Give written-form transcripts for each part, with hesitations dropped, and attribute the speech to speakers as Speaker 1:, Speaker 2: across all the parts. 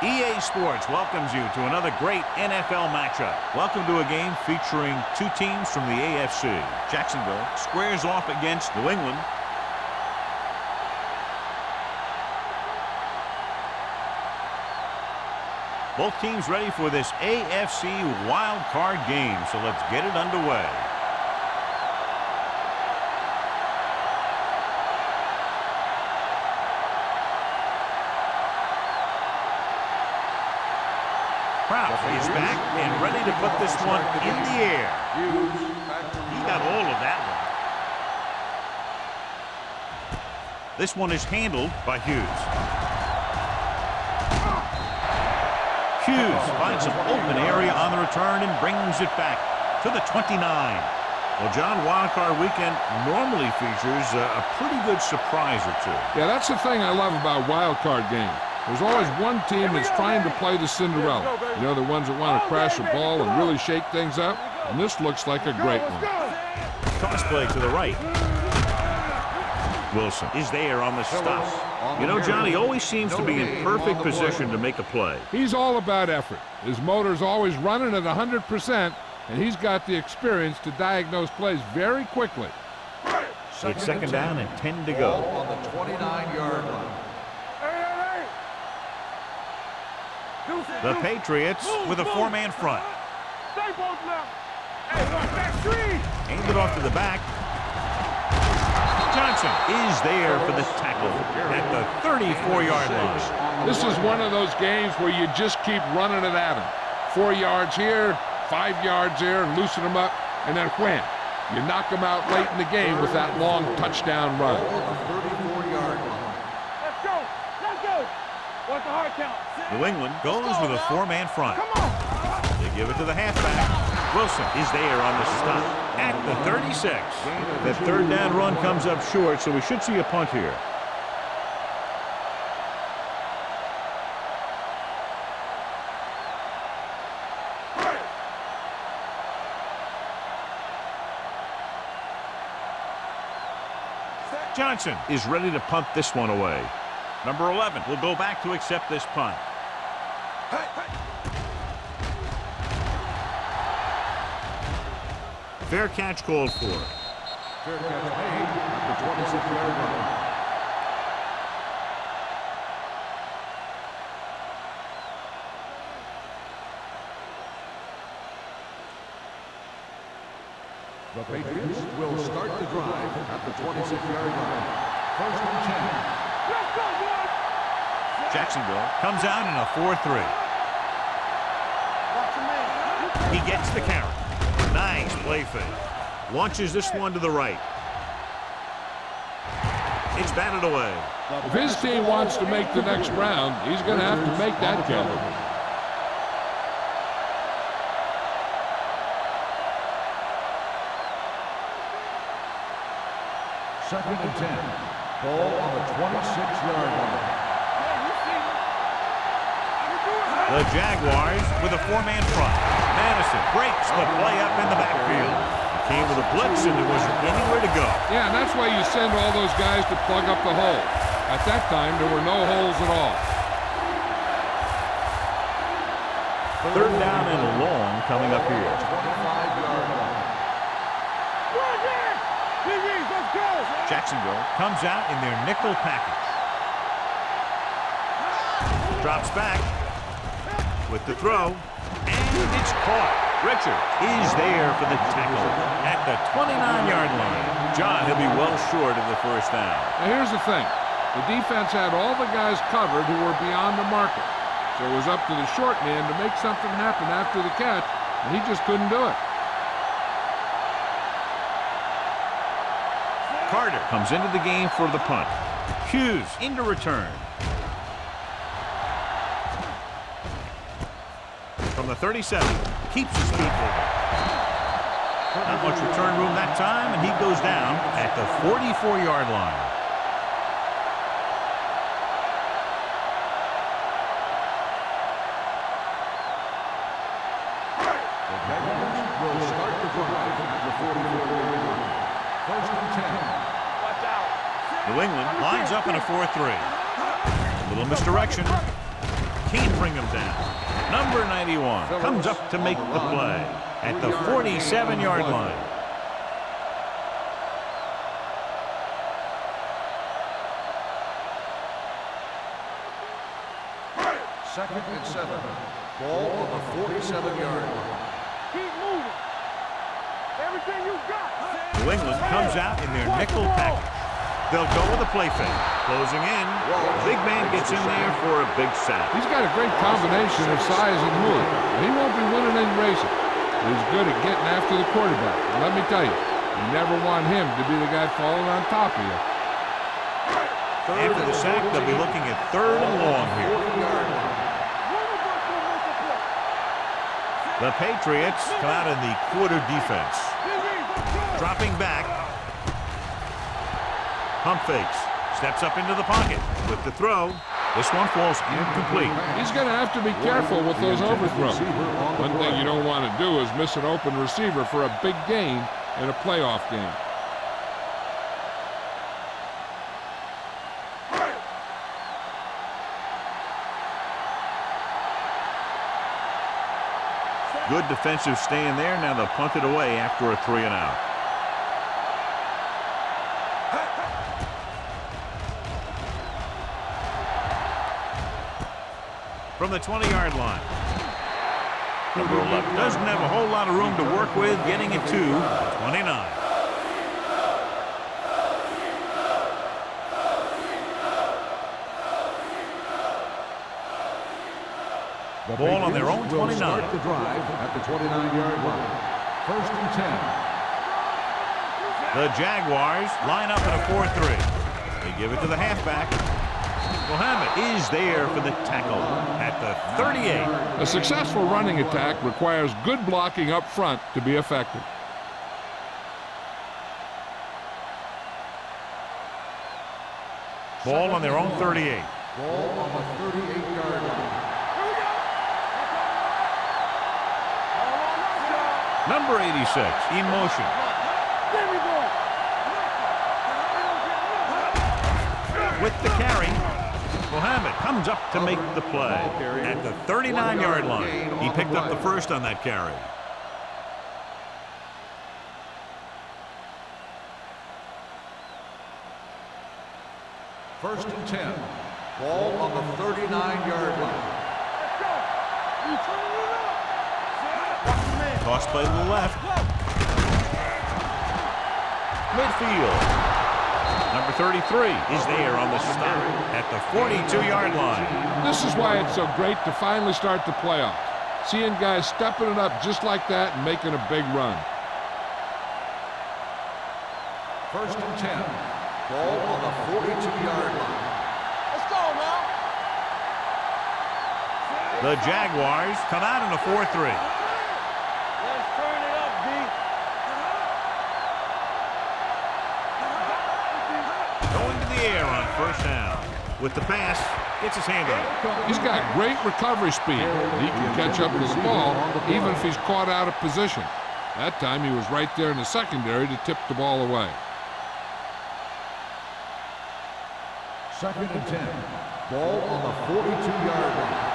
Speaker 1: EA Sports welcomes you to another great NFL matchup. Welcome to a game featuring two teams from the AFC. Jacksonville squares off against New England. Both teams ready for this AFC Wildcard game, so let's get it underway. Is back and ready to put this one in the air. He got all of that one. This one is handled by Hughes. Hughes finds some open area on the return and brings it back to the 29. Well, John, Wildcard Weekend normally features a pretty good surprise or two.
Speaker 2: Yeah, that's the thing I love about Wildcard games. There's always one team that's trying to play the Cinderella. You know, the ones that want to crash the ball and really shake things up. And this looks like a great one.
Speaker 1: Toss play to the right. Wilson is there on the stop. You know, John, he always seems to be in perfect position to make a play.
Speaker 2: He's all about effort. His motor's always running at 100%, and he's got the experience to diagnose plays very quickly.
Speaker 1: It's second down and 10 to go.
Speaker 3: On the 29-yard line.
Speaker 1: The Patriots with a four-man front. Aimed it off to the back. Johnson is there for the tackle at the 34-yard line.
Speaker 2: This is one of those games where you just keep running it at him. 4 yards here, 5 yards there, loosen them up, and then wham. You knock them out late in the game with that long touchdown run.
Speaker 1: New England goes with a four-man front. They give it to the halfback. Wilson is there on the stop at the 36. That third down run comes up short, so we should see a punt here. Johnson is ready to punt this one away. Number 11 will go back to accept this punt. Fair catch called for.
Speaker 3: Fair catch made at the 26-yard line. The Patriots will start the drive at the 26-yard line. First and 10.
Speaker 1: Jacksonville comes out in a 4-3. He gets the carry. Nice play fake. Launches this one to the right. It's batted away.
Speaker 2: If his team wants to make the next round, he's going to have to make that catch.
Speaker 3: Second and 10. Ball on the 26-yard line.
Speaker 1: The Jaguars with a four-man front. Madison breaks the play up in the backfield. He came with a blitz and there wasn't anywhere to go.
Speaker 2: Yeah, and that's why you send all those guys to plug up the hole. At that time, there were no holes at all.
Speaker 1: Third down and long coming up here.
Speaker 3: 25-yard line.
Speaker 1: Jacksonville comes out in their nickel package. Drops back with the throw, and it's caught. Richard is there for the tackle at the 29-yard line. John, he'll be well short of the first down.
Speaker 2: Now here's the thing. The defense had all the guys covered who were beyond the marker. So it was up to the short man to make something happen after the catch, and he just couldn't do it.
Speaker 1: Carter comes into the game for the punt. Hughes into return. From the 37, keeps his feet moving. Not much return room that time, and he goes down at the 44-yard line.
Speaker 3: The Jaguars will start the drive at the 44-yard line. First and 10.
Speaker 1: New England lines up in a 4-3. A little misdirection. can't bring him down. Number 91 comes up to make the play at the 47-yard line.
Speaker 3: Second and 7. Ball on the 47-yard line.
Speaker 4: Keep moving. Everything you got.
Speaker 1: New England comes out in their nickel package. They'll go with a play fake. Closing in. Big man gets in there for a big sack.
Speaker 2: He's got a great combination of size and move. He won't be winning any races. He's good at getting after the quarterback. And let me tell you, you never want him to be the guy falling on top of you.
Speaker 1: After the sack, they'll be looking at 3rd and long here. The Patriots come out in the quarter defense. Dropping back. Pump fakes. Steps up into the pocket. With the throw. This one falls incomplete.
Speaker 2: He's going to have to be careful with those overthrows. One thing you don't want to do is miss an open receiver for a big gain in a playoff game.
Speaker 1: Good defensive stand there. Now they'll punt it away after a 3 and out. From the 20-yard line. Number 11 doesn't have a whole lot of room to work with, getting it to 29.
Speaker 3: The
Speaker 1: Ball on their own
Speaker 3: will
Speaker 1: 29.
Speaker 3: Start the drive at the 29-yard line. 1st and 10.
Speaker 1: The Jaguars line up in a 4-3. They give it to the halfback. Mohammed is there for the tackle at the 38.
Speaker 2: A successful running attack requires good blocking up front to be effective.
Speaker 1: Ball on their own 38.
Speaker 3: Ball on the 38-yard line.
Speaker 1: Number 86 in motion. With the carry, Mohammed comes up to make the play at the 39-yard line. He picked up the first on that carry.
Speaker 3: First and 10. Ball on the 39-yard line.
Speaker 1: Toss play to the left. Midfield. Number 33 is there on the stop at the 42-yard line.
Speaker 2: This is why it's so great to finally start the playoffs. Seeing guys stepping it up just like that and making a big run.
Speaker 3: First and 10. Ball on the 42-yard line.
Speaker 4: Let's go now.
Speaker 1: The Jaguars come out in a 4-3.
Speaker 4: Let's turn it up, D.
Speaker 1: Going to the air on first down. With the pass, gets his hand on it.
Speaker 2: He's got great recovery speed. He can catch up to the ball even if he's caught out of position. That time he was right there in the secondary to tip the ball away.
Speaker 3: Second and 10. Ball on the 42-yard line.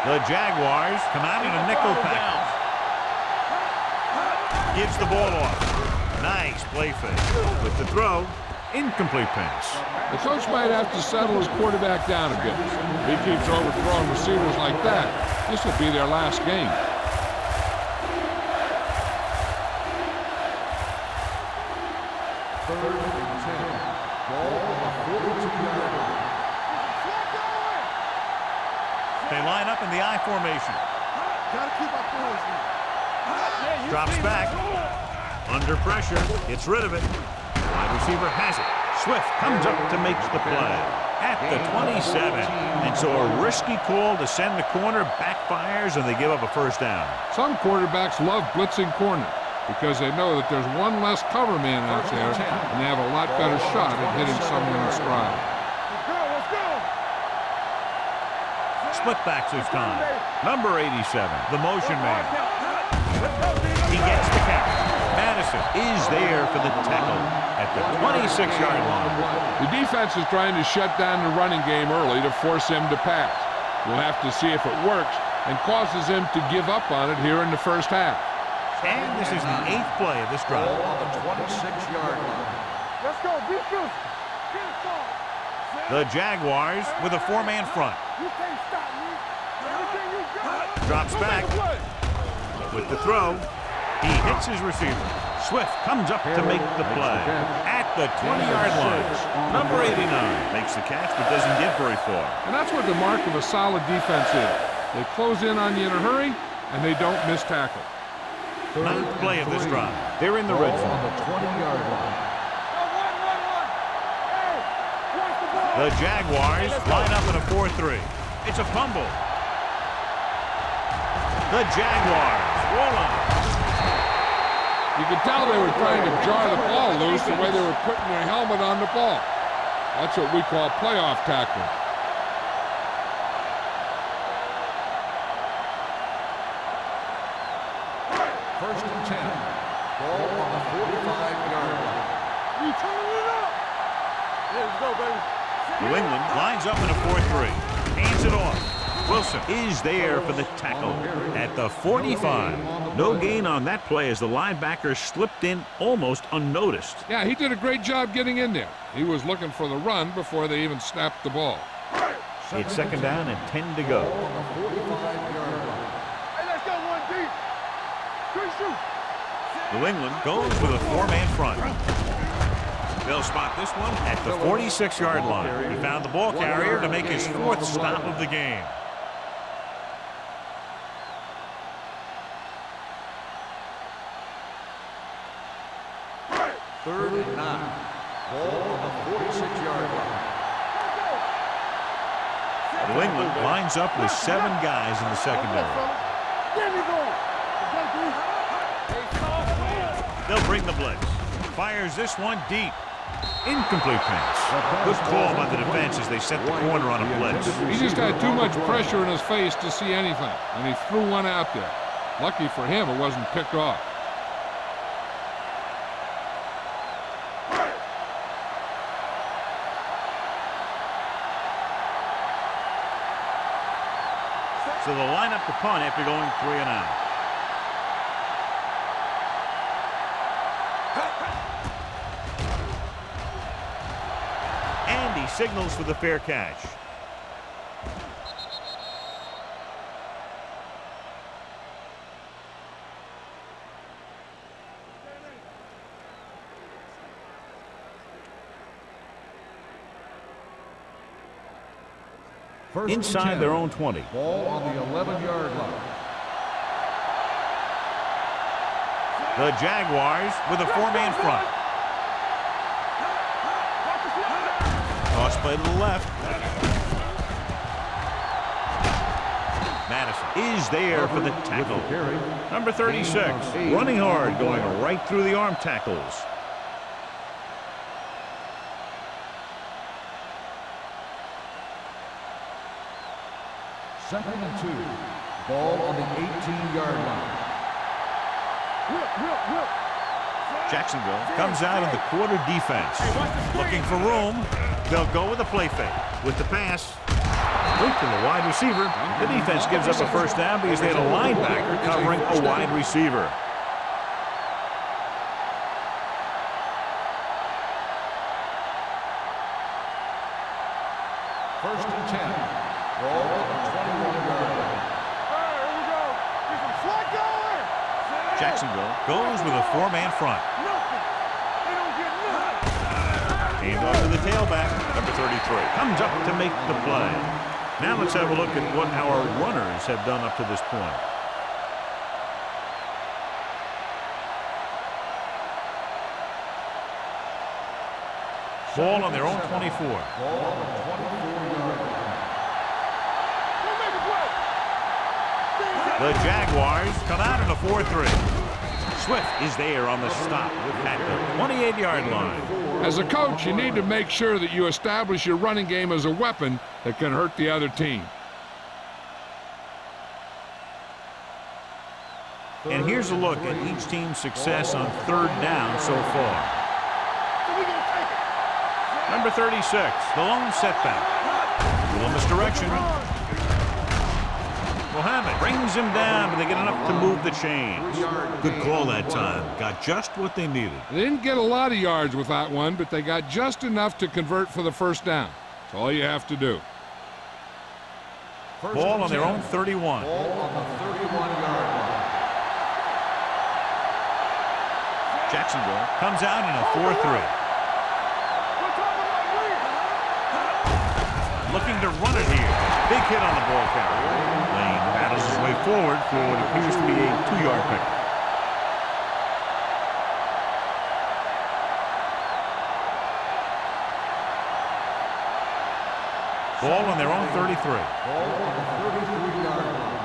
Speaker 1: The Jaguars come out in a nickel package. Gives the ball off. Nice play fake. With the throw, incomplete pass.
Speaker 2: The coach might have to settle his quarterback down a bit. If he keeps overthrowing receivers like that, this will be their last game.
Speaker 3: Third and 10. Ball on the 42-yard line.
Speaker 1: They line up in the I formation.
Speaker 4: Gotta keep our poise.
Speaker 1: Drops back. Under pressure. Gets rid of it. Wide receiver has it. Swift comes up to make the play at the 27. And so a risky call to send the corner backfires, and they give up a first down.
Speaker 2: Some quarterbacks love blitzing corners because they know that there's one less cover man out there and they have a lot better shot at hitting someone in stride.
Speaker 4: Let's go.
Speaker 1: Split backs this time. Number 87, the motion man. He gets the catch. Madison Madison is there for the tackle at the 26-yard line.
Speaker 2: The defense is trying to shut down the running game early to force him to pass. We'll have to see if it works and causes him to give up on it here in the first half.
Speaker 1: And this is the 8th play of this drive.
Speaker 3: Ball on the 26-yard line.
Speaker 4: Let's go. Be good.
Speaker 1: The Jaguars with a 4-man front.
Speaker 4: You can't stop me. Everything you got.
Speaker 1: Drops back with the throw. He hits his receiver. Swift comes up to make the play at the 20-yard line. Number 89 makes the catch but doesn't get very far.
Speaker 2: And that's what the mark of a solid defense is. They close in on you in a hurry, and they don't miss tackle.
Speaker 1: 9th play of this drive. They're in the red zone.
Speaker 3: On the 20-yard line.
Speaker 1: The Jaguars line up in a 4-3. It's a fumble. The Jaguars roll on.
Speaker 2: You could tell they were trying to jar the ball loose the way they were putting their helmet on the ball. That's what we call playoff tackling.
Speaker 3: First and 10. Ball on the 45-yard line.
Speaker 4: You turn it up. Let's go, baby.
Speaker 1: New England lines up in a 4-3. Hands it off. Wilson is there for the tackle at the 45. No gain on that play as the linebacker slipped in almost unnoticed.
Speaker 2: Yeah, he did a great job getting in there. He was looking for the run before they even snapped the ball.
Speaker 1: It's 2nd down and 10 to go.
Speaker 3: On the 45-yard line.
Speaker 4: Hey, let's go one deep. Good shoot.
Speaker 1: New England goes with a 4-man front. They'll spot this one at the 46-yard line. He found the ball carrier to make his 4th stop of the game.
Speaker 3: Third and 9. Ball on the 46-yard line.
Speaker 1: New England lines up with 7 guys in the secondary.
Speaker 4: There we go.
Speaker 1: They'll bring the blitz. Fires this one deep. Incomplete pass. Good call by the defense as they set the corner on a blitz.
Speaker 2: He just had too much pressure in his face to see anything, and he threw one out there. Lucky for him, it wasn't picked off.
Speaker 1: So they'll line up the punt after going 3 and out. And he signals for the fair catch.
Speaker 3: First and
Speaker 1: Inside
Speaker 3: 10.
Speaker 1: their own 20.
Speaker 3: Ball on the 11-yard line.
Speaker 1: The Jaguars with a 4-man front. Toss play to the left. Madison is there for the tackle. Number 36, running hard, going right through the arm tackles.
Speaker 3: Second and 2. Ball on the 18-yard line.
Speaker 1: Jacksonville comes out of the quarter defense. Looking for room. They'll go with a play fake. With the pass, link to the wide receiver. The defense gives up a first down because they had a linebacker covering a wide receiver.
Speaker 3: First and 10. Ball on the 21-yard line.
Speaker 4: Here we go. Get some slack going.
Speaker 1: Jacksonville goes with a 4-man front.
Speaker 4: Nothing. They don't get nothing.
Speaker 1: Hand off to the tailback, number 33. Comes up to make the play. Now let's have a look at what our runners have done up to this point. Ball on their own 24.
Speaker 3: Ball on the 24-yard line.
Speaker 1: The Jaguars come out in a 4-3. Swift is there on the stop at the 28-yard line.
Speaker 2: As a coach, you need to make sure that you establish your running game as a weapon that can hurt the other team.
Speaker 1: And here's a look at each team's success on third down so far. Number 36, the lone setback. A little misdirection. Mohammed brings him down, but they get enough to move the chains. Good call that time. Got just what they needed.
Speaker 2: They didn't get a lot of yards with that one, but they got just enough to convert for the first down. That's all you have to do.
Speaker 1: Ball on their own 31.
Speaker 3: Ball on the 31-yard line.
Speaker 1: Jacksonville comes out in a 4-3. Looking to run it here. Big hit on the ball carrier. Lane battles his way forward for what appears to be a 2-yard pickup. Ball on their own 33.
Speaker 3: Ball on the 33-yard line.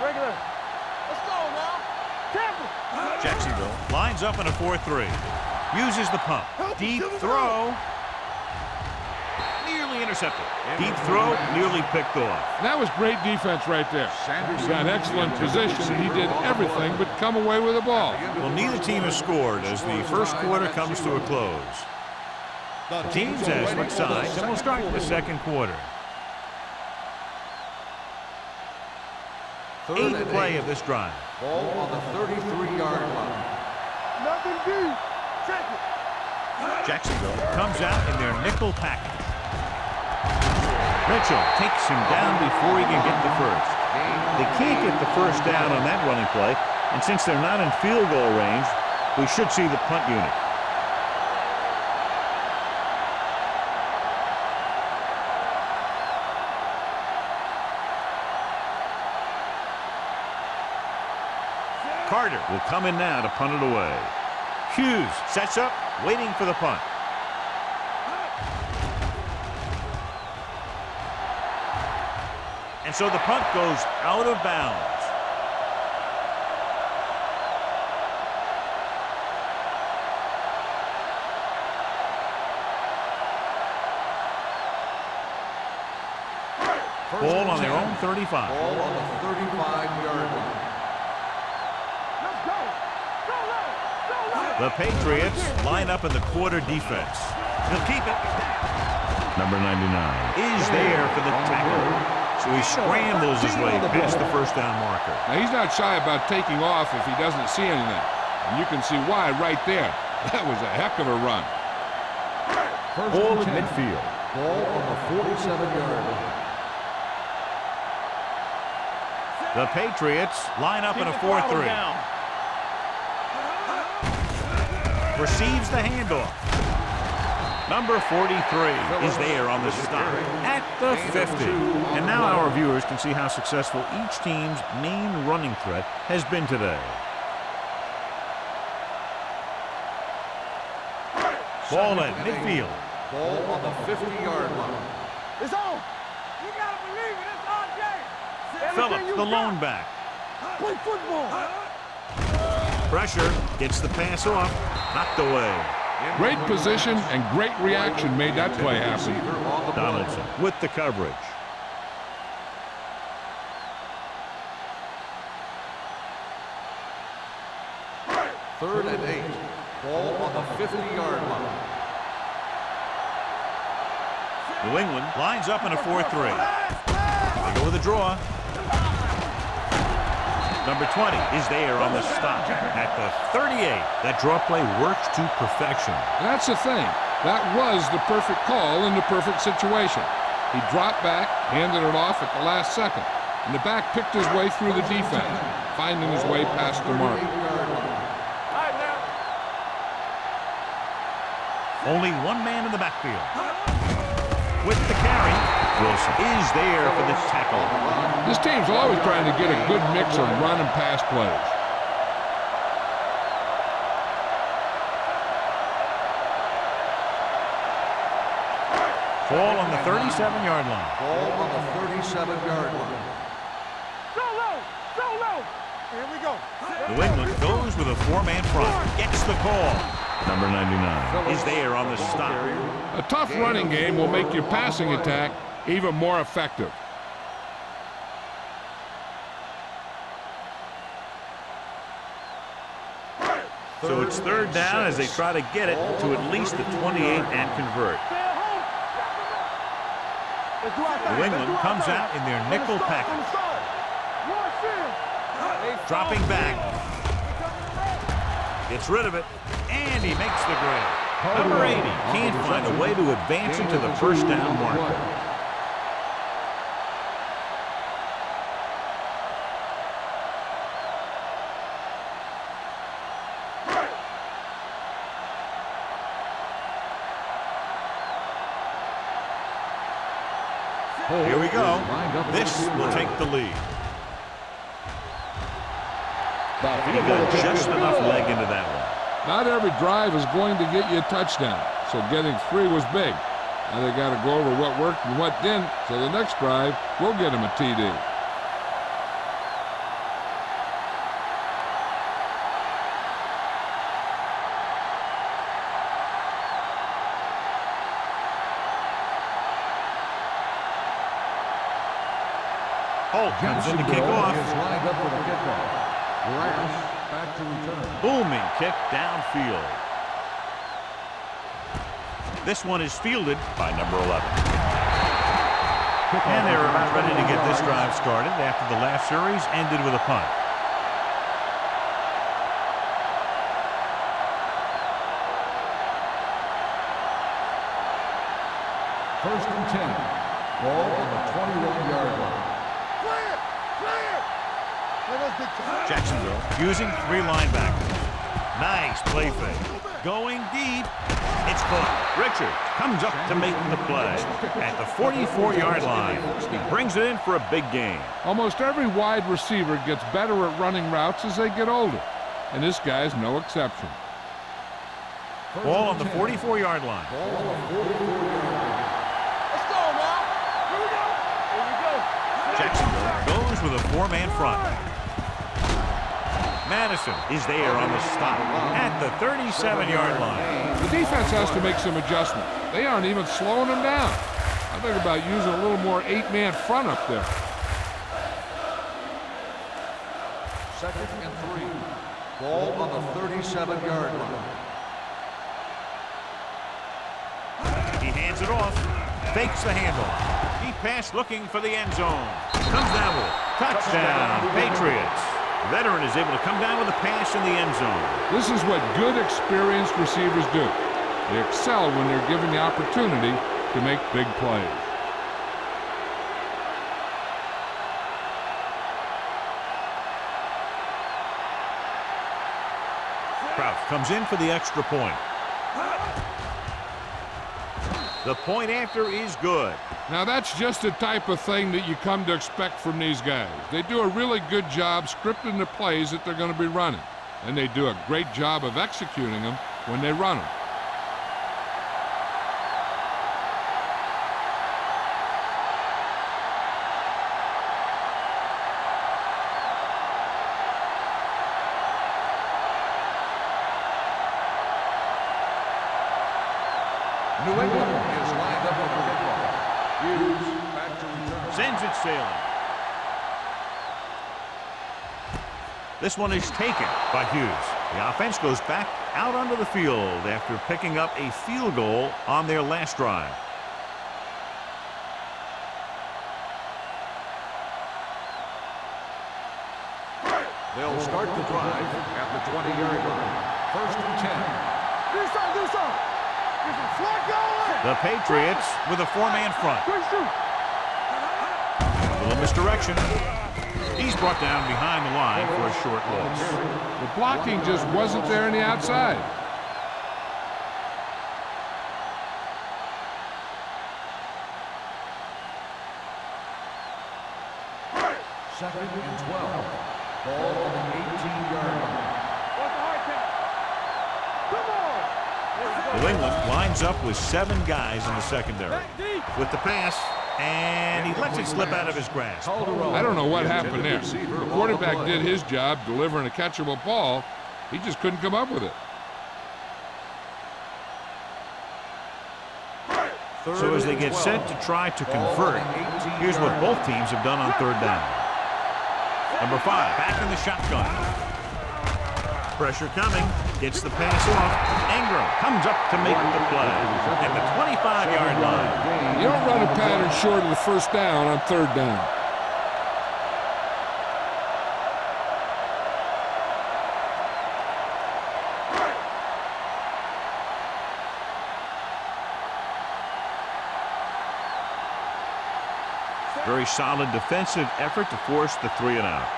Speaker 4: Regular. Let's go now. Careful.
Speaker 1: Jacksonville lines up in a 4-3. Uses the pump. Deep throw. Nearly intercepted. Deep throw, nearly picked off.
Speaker 2: That was great defense right there. He got excellent position, and he did everything but come away with the ball.
Speaker 1: Well, neither team has scored as the first quarter comes to a close. The teams have switched sides, and we'll start the second quarter. Eighth play of this drive.
Speaker 3: Ball on the 33-yard line.
Speaker 4: Nothing deep. Check it.
Speaker 1: Jacksonville comes out in their nickel package. Mitchell takes him down before he can get the first. They can't get the first down on that running play, and since they're not in field goal range, we should see the punt unit. Carter will come in now to punt it away. Hughes sets up, waiting for the punt. And so the punt goes out of bounds. Ball on their own 35.
Speaker 3: Ball on the 35-yard line.
Speaker 1: The Patriots line up in the quarter defense. He'll keep it. Number 99 is there for the tackle. So he scrambles his way past the first down marker.
Speaker 2: Now, he's not shy about taking off if he doesn't see anything. And you can see why right there. That was a heck of a run.
Speaker 1: Ball in midfield.
Speaker 3: Ball on the 47-yard line.
Speaker 1: The Patriots line up in a 4-3. Receives the handoff. Number 43 is there on the stop at the 50. And now our viewers can see how successful each team's main running threat has been today. Ball at midfield.
Speaker 3: Ball on the 50-yard line.
Speaker 4: It's on. You gotta believe it. It's on, Jay.
Speaker 1: Phillips, the lone back.
Speaker 4: Play football.
Speaker 1: Pressure, gets the pass off, knocked away.
Speaker 2: Great position and great reaction made that play happen.
Speaker 1: Donaldson with the coverage.
Speaker 3: Third and 8. Ball on the 50-yard line.
Speaker 1: New England lines up in a 4-3. They go with a draw. Number 20 is there on the stop at the 38. That draw play works to perfection.
Speaker 2: That's the thing. That was the perfect call in the perfect situation. He dropped back, handed it off at the last second, and the back picked his way through the defense, finding his way past the mark.
Speaker 1: Only one man in the backfield. With the carry, Wilson is there for the tackle.
Speaker 2: This team's always trying to get a good mix of run and pass plays.
Speaker 1: Ball on the 37-yard line.
Speaker 3: Ball on the 37-yard line.
Speaker 4: Go low. Go low. Here we go.
Speaker 1: New England goes with a 4-man front. Gets the call. Number 99 is there on the stop.
Speaker 2: A tough running game will make your passing attack even more effective.
Speaker 1: So it's third down as they try to get it to at least the 28 and convert. New England comes out in their nickel package. Dropping back. Gets rid of it, and he makes the grab. Number 80 can't find a way to advance into the first down marker. Here we go. This will take the lead. He got just enough leg into that one.
Speaker 2: Not every drive is going to get you a touchdown, so getting 3 was big. Now they got to go over what worked and what didn't, so the next drive will get him a TD.
Speaker 1: Holt comes in to kick off.
Speaker 3: Lined up for the kickoff. Rams back to return.
Speaker 1: Booming kick downfield. This one is fielded by number 11. And they're about ready to get this drive started after the last series ended with a punt.
Speaker 3: First and 10. Ball on the 21-yard line.
Speaker 1: Jacksonville using 3 linebackers. Nice play fake. Going deep. It's caught. Richard comes up to make the play at the 44-yard line. He brings it in for a big gain.
Speaker 2: Almost every wide receiver gets better at running routes as they get older, and this guy's no exception.
Speaker 1: Ball on the 44-yard line.
Speaker 3: Ball on the 44-yard line.
Speaker 4: Let's go, man. Here we go. Here we go.
Speaker 1: Jacksonville goes with a 4-man front. Madison is there on the stop at the 37-yard line.
Speaker 2: The defense has to make some adjustments. They aren't even slowing them down. I think about using a little more 8-man front up there.
Speaker 3: Second and 3. Ball on the 37-yard line.
Speaker 1: He hands it off. Fakes the handoff. Deep pass looking for the end zone. Comes down with it. Touchdown, Patriots. Veteran is able to come down with a pass in the end zone.
Speaker 2: This is what good, experienced receivers do. They excel when they're given the opportunity to make big plays.
Speaker 1: Kraft comes in for the extra point. The point after is good.
Speaker 2: Now that's just the type of thing that you come to expect from these guys. They do a really good job scripting the plays that they're going to be running. And they do a great job of executing them when they run them.
Speaker 3: New England is lined up for the kickoff. Hughes back to return.
Speaker 1: Sends it sailing. This one is taken by Hughes. The offense goes back out onto the field after picking up a field goal on their last drive.
Speaker 3: They'll start the drive at the 20-yard line. First and 10.
Speaker 4: Do something, do something. There's a flag going.
Speaker 1: The Patriots with a 4-man front. A little misdirection. He's brought down behind the line for a short loss.
Speaker 2: The blocking just wasn't there on the outside.
Speaker 3: Second and 12. Ball on the 18-yard line.
Speaker 1: New England lines up with 7 guys in the secondary. With the pass, and he lets it slip out of his grasp.
Speaker 2: I don't know what happened there. The quarterback did his job delivering a catchable ball. He just couldn't come up with it.
Speaker 1: So as they get set to try to convert, here's what both teams have done on third down. Number 5 back in the shotgun. Pressure coming. Gets the pass off. Ingram comes up to make the play at the 25-yard line.
Speaker 2: You don't run a pattern short of the first down on third down.
Speaker 1: Very solid defensive effort to force the 3 and out.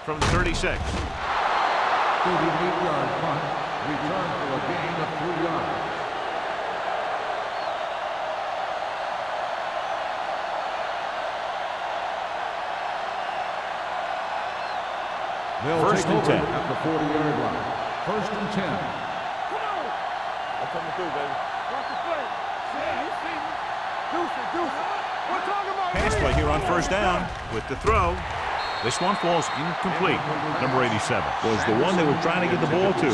Speaker 1: From the 36.
Speaker 3: 38-yard punt. Return for a gain of 3 yards. They'll
Speaker 1: First
Speaker 3: take
Speaker 1: and
Speaker 3: over
Speaker 1: 10.
Speaker 3: at the 40-yard line. First and 10.
Speaker 4: Come on. I'm coming through, baby. Watch the play. See, you see me. Deuce it. We're talking about
Speaker 1: Pass play here on first down with the throw. This one falls incomplete. Number 87 was the one they were trying to get the ball to.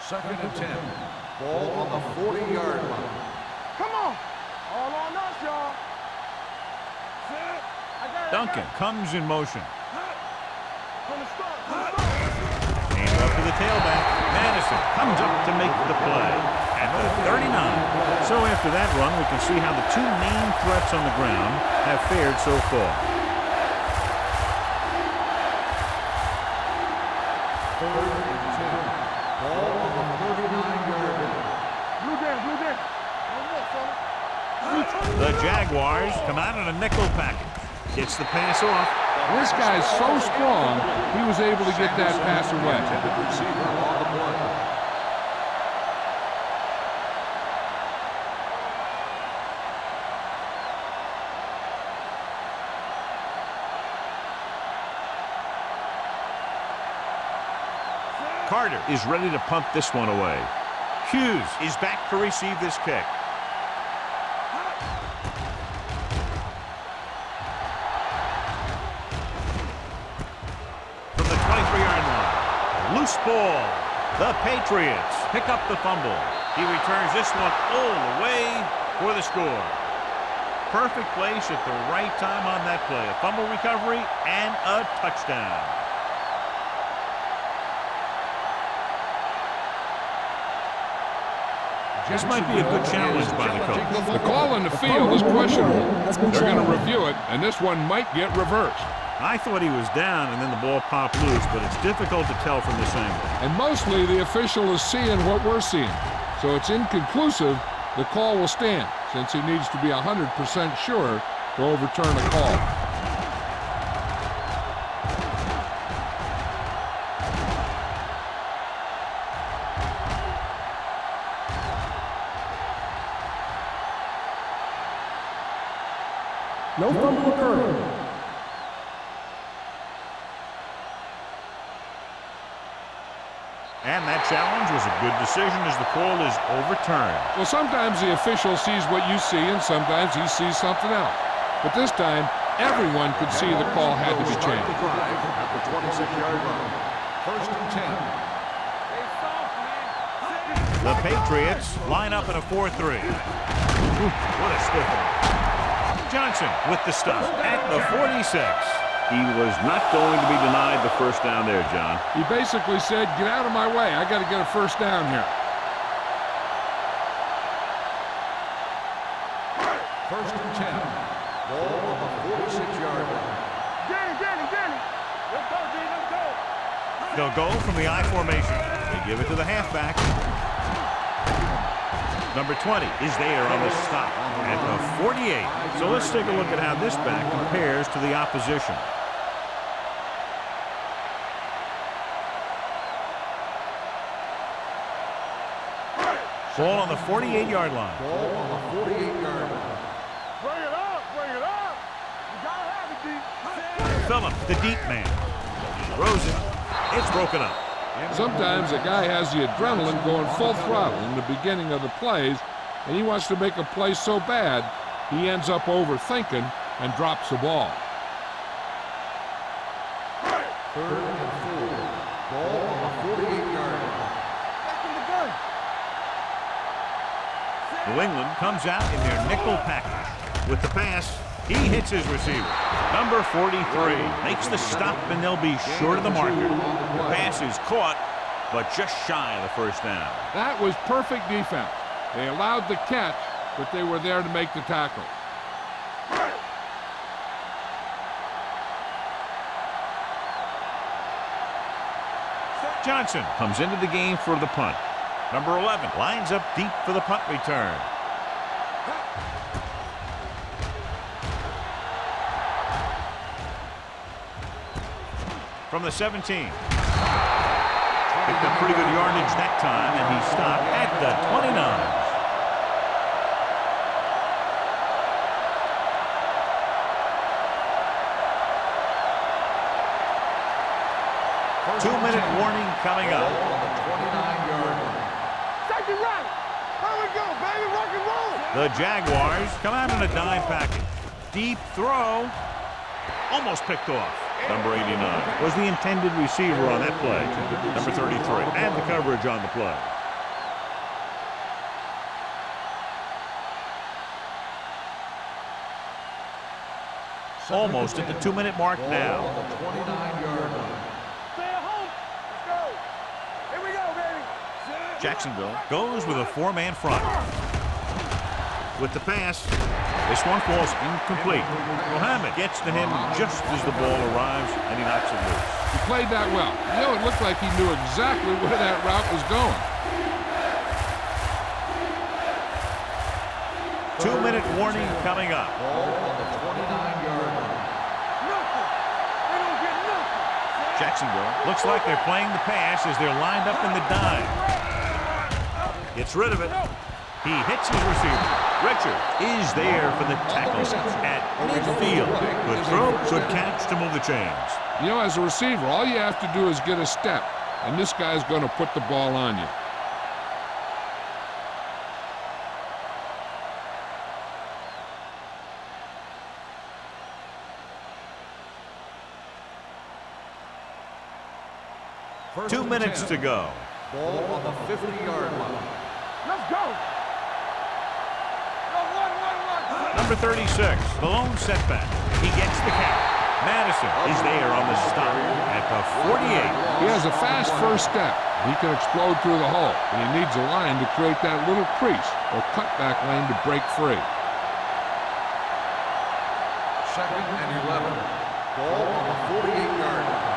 Speaker 3: Second and 10. Ball on the 40-yard line.
Speaker 4: Come on. All on us, y'all.
Speaker 1: Duncan comes in motion.
Speaker 4: From the start.
Speaker 1: Hand up to the tailback. Madison comes up to make the play at the 39. So after that run, we can see how the two main threats on the ground have fared so far.
Speaker 3: Third and 10. Ball on the 39-yard line.
Speaker 4: Blue down.
Speaker 1: The Jaguars come out in a nickel package. Gets the pass off.
Speaker 2: This guy's so strong, he was able to get that pass away.
Speaker 3: Receiver on the play.
Speaker 1: Carter is ready to punt this one away. Hughes is back to receive this kick. From the 23-yard line, loose ball. The Patriots pick up the fumble. He returns this one all the way for the score. Perfect place at the right time on that play. A fumble recovery and a touchdown. This might be a good challenge by the coach.
Speaker 2: The call in the field is questionable. They're going to review it, and this one might get reversed.
Speaker 1: I thought he was down and then the ball popped loose, but it's difficult to tell from this angle.
Speaker 2: And mostly the official is seeing what we're seeing. So it's inconclusive. The call will stand since he needs to be 100% sure to overturn a call.
Speaker 5: No fumble occurred.
Speaker 1: And that challenge was a good decision as the call is overturned.
Speaker 2: Well, sometimes the official sees what you see, and sometimes he sees something else. But this time, everyone could see the call had to be
Speaker 3: Start
Speaker 2: changed.
Speaker 3: the drive at the 26-yard line. First and 10.
Speaker 1: The Patriots line up in a 4-3. What a stiff one. Johnson with the stop at the 46. He was not going to be denied the first down there, John.
Speaker 2: He basically said, get out of my way. I got to get a first down here.
Speaker 3: First and 10. Ball on the 46-yard line.
Speaker 4: Danny. Let's go.
Speaker 1: They'll go from the I formation. They give it to the halfback. Number 20 is there on the stop at the 48. So let's take a look at how this back compares to the opposition. Ball on the 48-yard line.
Speaker 3: Ball on the 48-yard line.
Speaker 4: Bring it up. You gotta have it, deep.
Speaker 1: Phillip, the deep man. Throws it. It's broken up.
Speaker 2: Sometimes a guy has the adrenaline going full throttle in the beginning of the plays, and he wants to make a play so bad, he ends up overthinking and drops the ball.
Speaker 3: Third and 4.
Speaker 1: New England comes out in their nickel package. With the pass, he hits his receiver. Number 43 makes the stop, and they'll be short of the marker. The pass is caught, but just shy of the first down.
Speaker 2: That was perfect defense. They allowed the catch, but they were there to make the tackle.
Speaker 1: Johnson comes into the game for the punt. Number 11 lines up deep for the punt return. From the 17. Picked up pretty good yardage that time, and he stopped at the 29. 2-minute warning coming up.
Speaker 3: On the 29-yard line.
Speaker 4: Safety right. Here we go, baby. Rock and roll.
Speaker 1: The Jaguars come out in a dime package. Deep throw. Almost picked off. Number 89 was the intended receiver on that play. Number 33 and the coverage on the play. Almost at the 2-minute mark now.
Speaker 3: On the 29-yard line.
Speaker 1: Jacksonville goes with a 4-man front. With the pass, this one falls incomplete. Mohammed gets to him just as the ball arrives, and he knocks it loose.
Speaker 2: He played that well. You know, it looked like he knew exactly where that route was going.
Speaker 1: 2-minute warning coming up.
Speaker 3: Ball on the 29-yard line.
Speaker 1: Jacksonville looks like they're playing the pass as they're lined up in the dime. Gets rid of it. He hits his receiver. Richard is there for the tackle at midfield. Good throw, good catch to move the chains.
Speaker 2: You know, as a receiver, all you have to do is get a step, and this guy's going to put the ball on you.
Speaker 3: First
Speaker 1: 2
Speaker 3: and
Speaker 1: minutes
Speaker 3: 10.
Speaker 1: to go.
Speaker 3: Ball on the 50-yard line.
Speaker 4: Let's go.
Speaker 1: Number 36, the lone setback. He gets the catch. Madison is there on the stop at the 48.
Speaker 2: He has a fast first step. He can explode through the hole, and he needs a line to create that little crease or cutback lane to break free.
Speaker 3: Second and 11. Ball on the 48-yard line.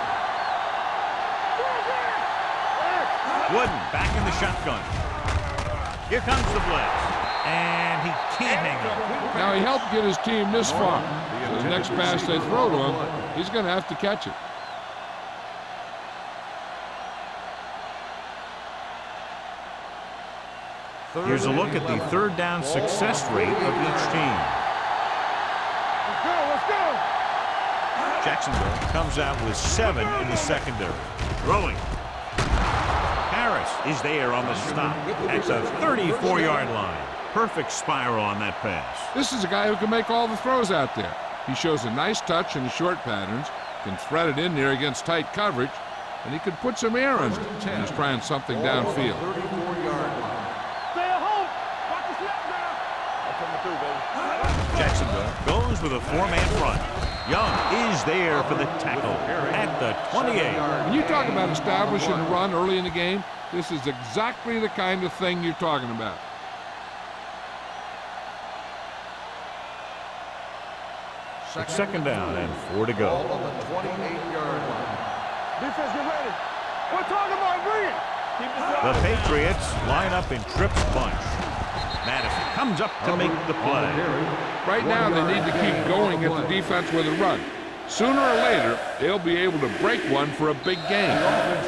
Speaker 1: Wooden back in the shotgun. Here comes the blitz. And he can't hang on.
Speaker 2: Now, he helped get his team this far. So the next pass they throw to him, he's going to have to catch it.
Speaker 1: Here's a look at the third down success rate of each team.
Speaker 4: Let's go.
Speaker 1: Jacksonville comes out with 7 in the secondary. Throwing. Harris is there on the stop at the 34-yard line. Perfect spiral on that pass.
Speaker 2: This is a guy who can make all the throws out there. He shows a nice touch in the short patterns, can thread it in there against tight coverage, and he can put some air in it when he's trying something downfield.
Speaker 3: 34-yard line.
Speaker 4: Stay at home. Watch the snap now. I'm coming through, baby.
Speaker 1: Jacksonville goes with a 4-man front. Young is there for the tackle at the 28.
Speaker 2: When you talk about establishing a run early in the game, this is exactly the kind of thing you're talking about.
Speaker 1: It's second down and 4 to go.
Speaker 3: Ball on the 28-yard line.
Speaker 4: Defense, get ready. We're talking about bringing. Keep this
Speaker 1: The
Speaker 4: up.
Speaker 1: Patriots line up in trips bunch. Madison comes up to make the play.
Speaker 2: Right now, they need to keep going at the defense with a run. Sooner or later, they'll be able to break one for a big game.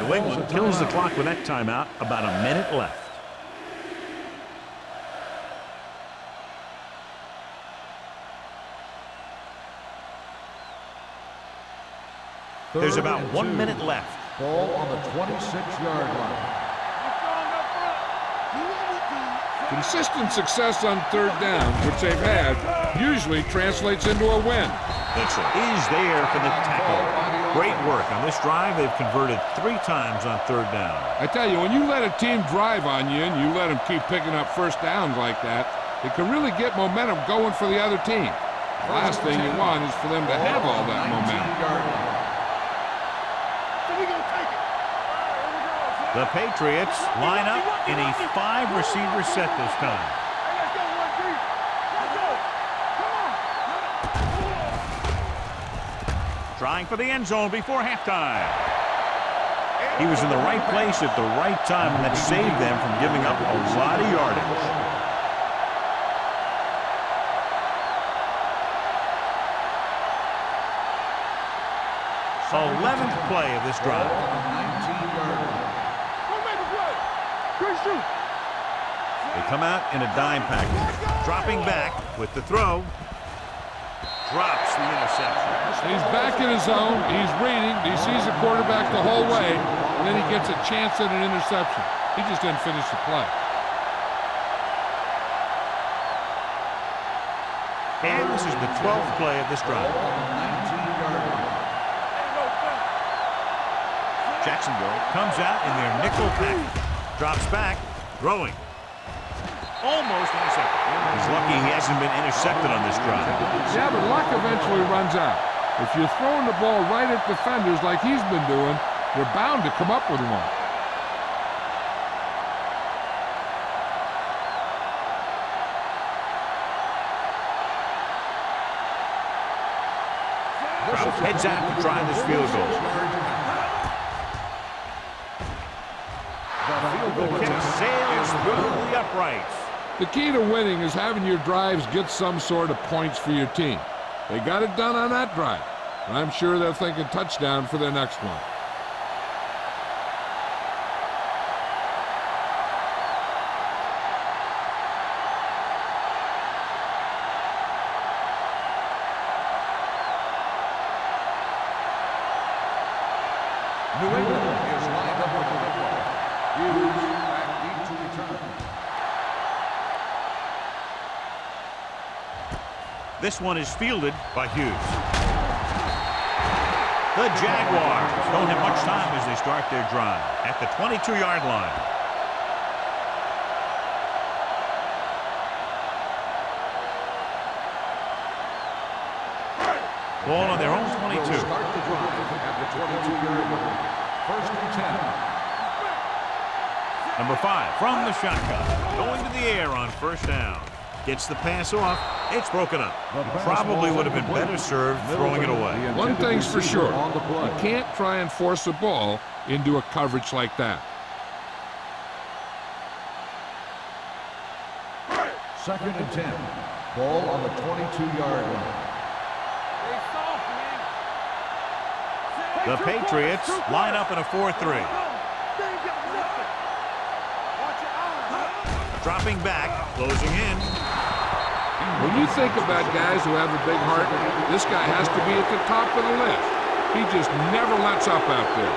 Speaker 1: New England kills the clock with that timeout. About a minute left. There's about 1 minute left.
Speaker 3: Ball on the 26-yard line.
Speaker 2: Consistent success on third down, which they've had, usually translates into a win.
Speaker 1: Mitchell is there for the tackle. Great work on this drive. They've converted 3 times on 3rd down.
Speaker 2: I tell you, when you let a team drive on you and you let them keep picking up first downs like that, it can really get momentum going for the other team. The last thing you want is for them to have all that momentum.
Speaker 1: The Patriots line up in a 5-receiver set this time. Trying for the end zone before halftime. He was in the right place at the right time, and that saved them from giving up a lot of yardage. So 11th play of this drive. They come out in a dime package. Dropping back with the throw. Drops the interception.
Speaker 2: He's back in his zone. He's reading. He sees the quarterback the whole way, and then he gets a chance at an interception. He just didn't finish the play.
Speaker 1: And this is the 12th play of this drive. Jacksonville comes out in their nickel package. Drops back, throwing. Almost intercepted. He's lucky he hasn't been intercepted on this drive.
Speaker 2: Yeah, but luck eventually runs out. If you're throwing the ball right at defenders like he's been doing, you're bound to come up with one.
Speaker 1: Heads out to try this field goal. The kick sails through the uprights.
Speaker 2: The key to winning is having your drives get some sort of points for your team. They got it done on that drive, and I'm sure they're thinking touchdown for their next one.
Speaker 3: New England is lined up with the football. Hughes back deep to return.
Speaker 1: This one is fielded by Hughes. The Jaguars don't have much time as they start their drive at the 22-yard line. Ball on their own 22.
Speaker 3: Will start the drive at the 22-yard line. 1st and 10.
Speaker 1: Number 5 from the shotgun. Going to the air on 1st down. Gets the pass off. It's broken up. Probably would have been better served throwing it away.
Speaker 2: One thing's for sure, you can't try and force a ball into a coverage like that.
Speaker 3: 2nd and 10. Ball on the 22-yard line.
Speaker 1: The Patriots line up in a 4-3. Dropping back, closing in.
Speaker 2: When you think about guys who have a big heart, this guy has to be at the top of the list. He just never lets up out there.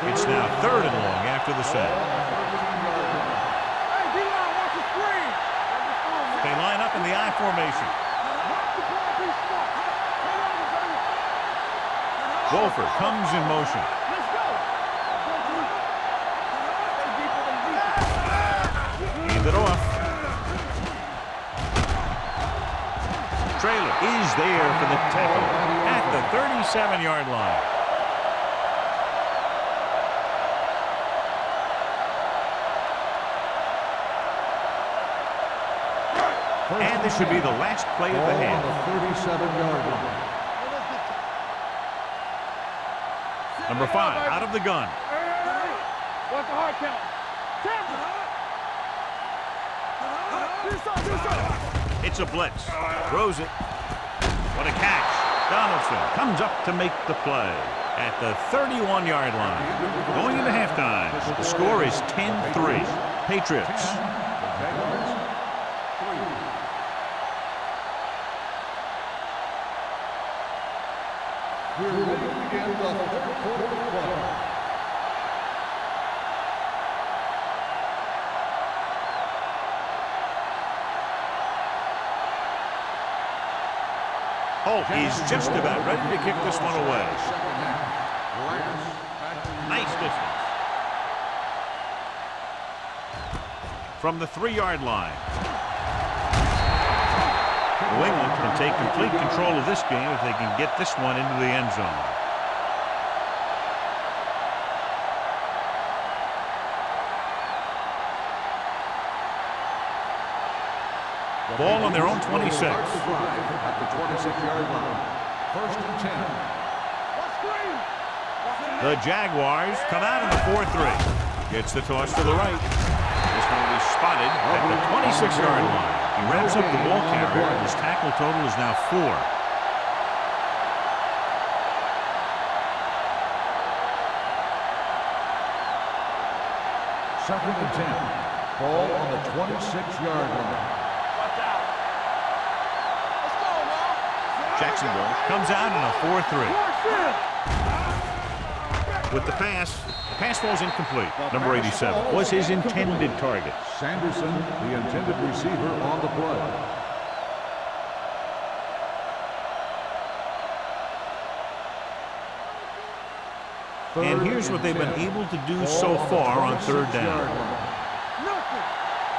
Speaker 1: It's now 3rd and long after the set. They line up in the I formation. Wolford comes in motion. Hand it off. Traylor is there for the tackle at the 37-yard line. And this should be the last play of the half.
Speaker 3: Ball on the 37-yard line.
Speaker 1: Number 5 out of the gun.
Speaker 4: What's the hard count?
Speaker 1: It's a blitz. Throws it. What a catch. Donaldson comes up to make the play at the 31-yard line. Going into halftime, the score is 10-3. Patriots.
Speaker 3: We're ready to begin the 3rd quarter of play.
Speaker 1: Holt is just about ready to kick this one away. Nice distance. From the 3-yard line. New England can take complete control of this game if they can get this one into the end zone. Ball on their own 26.
Speaker 3: At the 26-yard line. First and 10.
Speaker 1: The Jaguars come out in the 4-3. Gets the toss to the right. This one will be spotted at the 26-yard line. He wraps up the ball carrier. His tackle total is now 4.
Speaker 3: Second and 10. Ball on the 26-yard line.
Speaker 1: Jacksonville comes out in a 4-3. With the pass falls incomplete. Number 87 was his intended target.
Speaker 3: Sanderson, the intended receiver, on the play.
Speaker 1: And here's what they've been able to do so far on 3rd down.
Speaker 4: Nothing.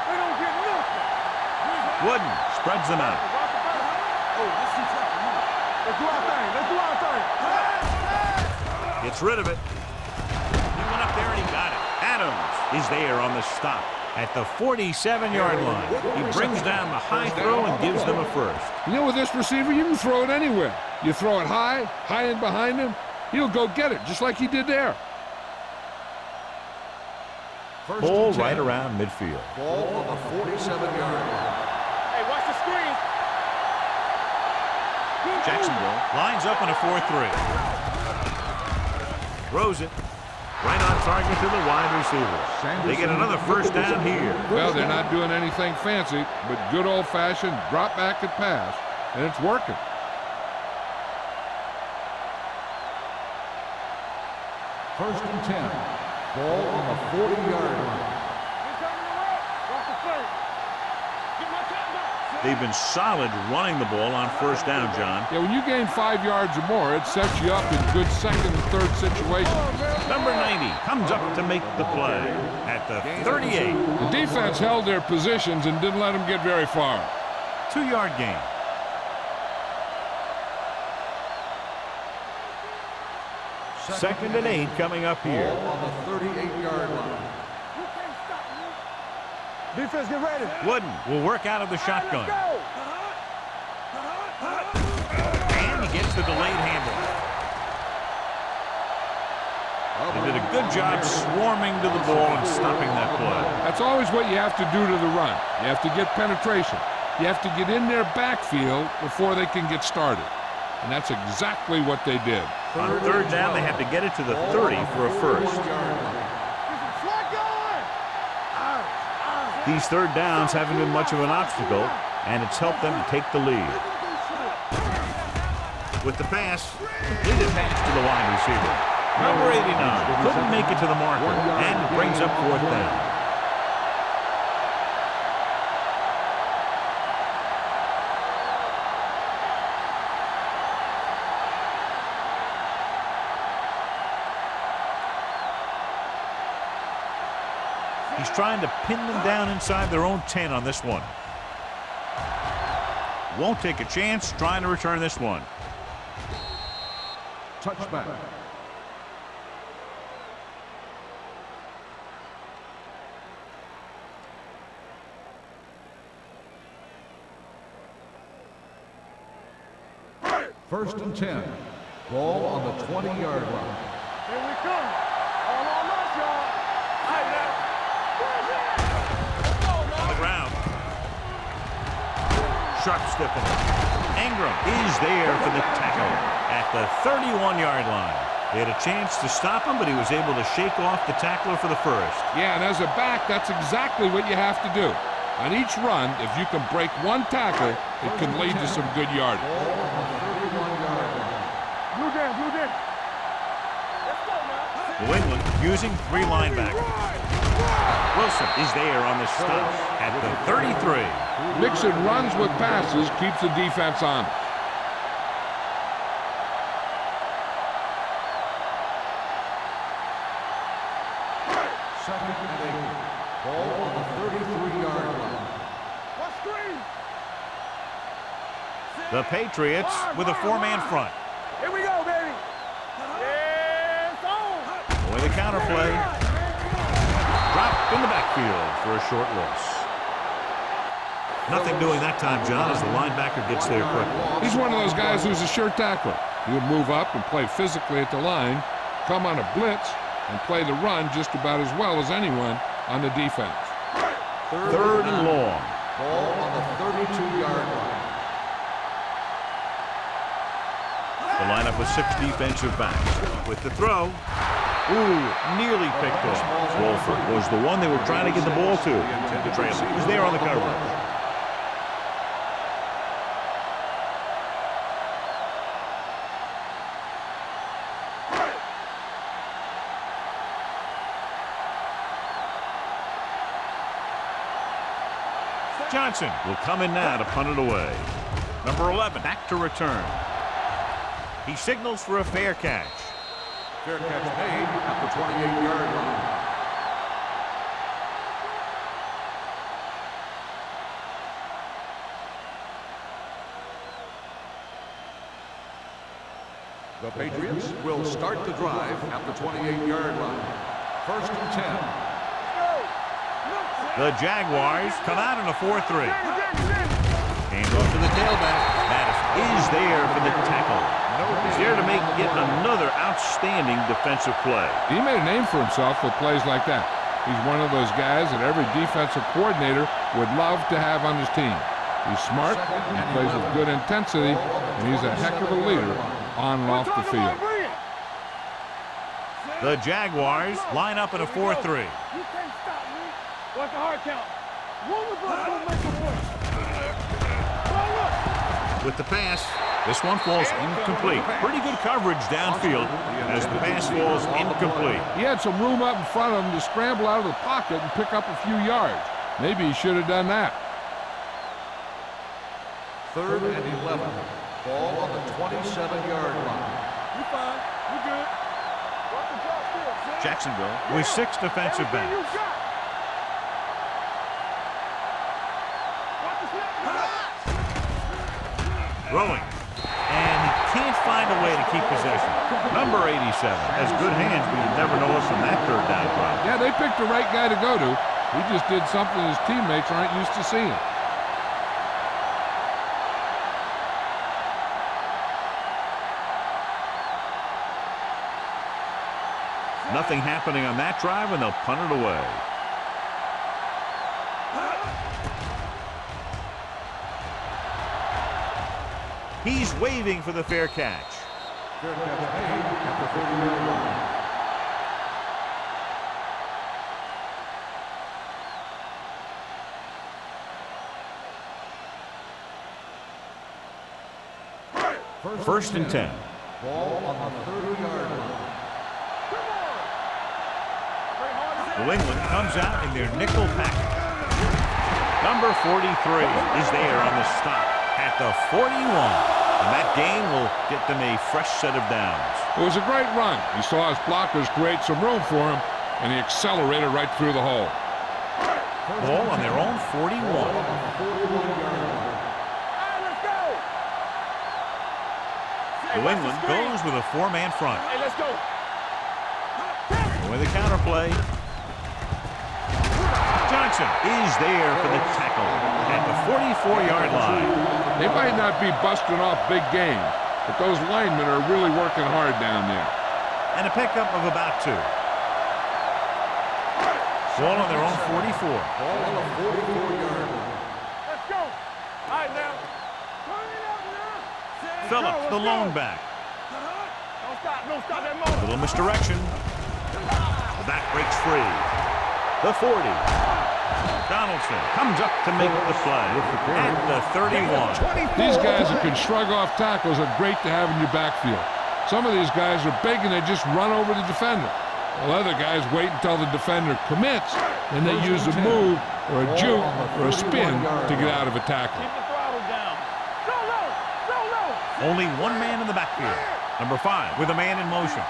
Speaker 4: They don't get nothing.
Speaker 1: Wooden spreads them out.
Speaker 4: Let's do our thing. Let's do our thing.
Speaker 1: Gets rid of it. He went up there and he got it. Adams is there on the stop at the 47-yard line. He brings down the high throw and gives them a first.
Speaker 2: You know, with this receiver, you can throw it anywhere. You throw it high and behind him, he'll go get it, just like he did there.
Speaker 1: Ball right around midfield.
Speaker 3: Ball on the 47-yard line.
Speaker 4: Hey, watch the screen.
Speaker 1: Jacksonville lines up in a 4-3. Throws it. Right on target to the wide receiver. They get another first down here.
Speaker 2: Well, they're not doing anything fancy, but good old-fashioned drop back and pass, and it's working.
Speaker 3: First and 10. Ball on the 40-yard line.
Speaker 1: They've been solid running the ball on first down, John.
Speaker 2: Yeah, when you gain 5 yards or more, it sets you up in good second and third situations.
Speaker 1: Number 90 comes up to make the play at the 38.
Speaker 2: The defense held their positions and didn't let them get very far.
Speaker 1: 2-yard gain. Second and 8 coming up here.
Speaker 3: Ball on the 38-yard line.
Speaker 4: Defense, get ready.
Speaker 1: Wooden will work out of the shotgun. And he gets the delayed handoff. They did a good job swarming to the ball and stopping that play.
Speaker 2: That's always what you have to do to the run. You have to get penetration. You have to get in their backfield before they can get started. And that's exactly what they did.
Speaker 1: On 3rd down, they have to get it to the 30 for a first. These 3rd downs haven't been much of an obstacle, and it's helped them to take the lead. With the pass, completed pass to the wide receiver. Number 89 couldn't make it to the marker, and it brings up 4th down. He's trying to pin them down inside their own 10 on this one. Won't take a chance trying to return this one.
Speaker 3: Touchback. First and 10. Ball on the 20-yard line.
Speaker 4: Here we come. All on us, y'all.
Speaker 1: On the ground. Sharp stiffen. Ingram is there for the tackle at the 31-yard line. They had a chance to stop him, but he was able to shake off the tackler for the first.
Speaker 2: Yeah, and as a back, that's exactly what you have to do. On each run, if you can break one tackle, it can lead to some good yardage.
Speaker 4: Blue down, blue down.
Speaker 1: New England using 3 linebackers. Wilson is there on the stop at the 33.
Speaker 2: Mixing runs with passes keeps the defense on.
Speaker 3: Second and 8. Ball on the 33-yard line.
Speaker 4: What screen?
Speaker 1: The Patriots with a four-man front.
Speaker 4: Here we go, baby. Yes, on.
Speaker 1: With a counter play. Dropped in the backfield for a short loss. Nothing doing that time, John, as the linebacker gets there quickly.
Speaker 2: He's one of those guys who's a sure tackler. He'll move up and play physically at the line, come on a blitz, and play the run just about as well as anyone on the defense.
Speaker 1: Third and long.
Speaker 3: Ball on the 32-yard line.
Speaker 1: The lineup with 6 defensive backs. With the throw. Ooh, nearly picked off. Wolford was the one they were trying to get the ball to. The trailer was there on the coverage. Johnson will come in now to punt it away. Number 11 back to return. He signals for a fair catch.
Speaker 3: Fair catch made at the 28-yard line. The Patriots will start the drive at the 28-yard line. First and 10.
Speaker 1: The Jaguars come out in a 4-3. Hand off to the tailback. Madison is there for the tackle. He's there to make yet another outstanding defensive play.
Speaker 2: He made a name for himself with plays like that. He's one of those guys that every defensive coordinator would love to have on his team. He's smart, he plays with good intensity, and he's a heck of a leader on and off the field.
Speaker 1: The Jaguars line up in a 4-3.
Speaker 4: You can't stop me. What's the hard count? One of us will make a play.
Speaker 1: With the pass, this one falls incomplete. Pretty good coverage downfield as the pass falls incomplete.
Speaker 2: He had some room up in front of him to scramble out of the pocket and pick up a few yards. Maybe he should have done that.
Speaker 3: Third and 11. Ball on the 27-yard line.
Speaker 4: You fine. You good. Watch the drop still.
Speaker 1: Jacksonville with 6 defensive backs. Throwing. And he can't find a way to keep possession. Number 87 has good hands, but you never know us from that third down drop.
Speaker 2: Yeah, they picked the right guy to go to. He just did something his teammates aren't used to seeing.
Speaker 1: Nothing happening on that drive, and they'll punt it away. He's waving for the fair catch.
Speaker 3: Fair catch made at the 30-yard line.
Speaker 1: First and 10.
Speaker 3: Ball on the 30-yard line.
Speaker 1: New England comes out in their nickel package. Number 43 is there on the stop at the 41. And that gain will get them a fresh set of downs.
Speaker 2: It was a great run. He saw his blockers create some room for him, and he accelerated right through the hole.
Speaker 1: Ball on their own 41. New England goes with a 4-man front.
Speaker 4: Hey, let's go.
Speaker 1: With a counter play. Johnson is there for the tackle at the 44-yard line.
Speaker 2: They might not be busting off big games, but those linemen are really working hard down there.
Speaker 1: And a pickup of about 2. Ball on their own 44.
Speaker 3: Ball on the 44-yard line.
Speaker 4: Let's go. All right, now. Turn it up now.
Speaker 1: Phillips, the lone back.
Speaker 4: Don't stop that moment.
Speaker 1: Little misdirection. The back breaks free. The 40. Donaldson comes up to make the play at the 31.
Speaker 2: These guys that can shrug off tackles are great to have in your backfield. Some of these guys are big and they just run over the defender. While other guys wait until the defender commits, and they use a move or a juke or a spin to get out of a tackle.
Speaker 4: Keep the throttle down. Go low. Go low.
Speaker 1: Only one man in the backfield. Number 5 with a man in motion.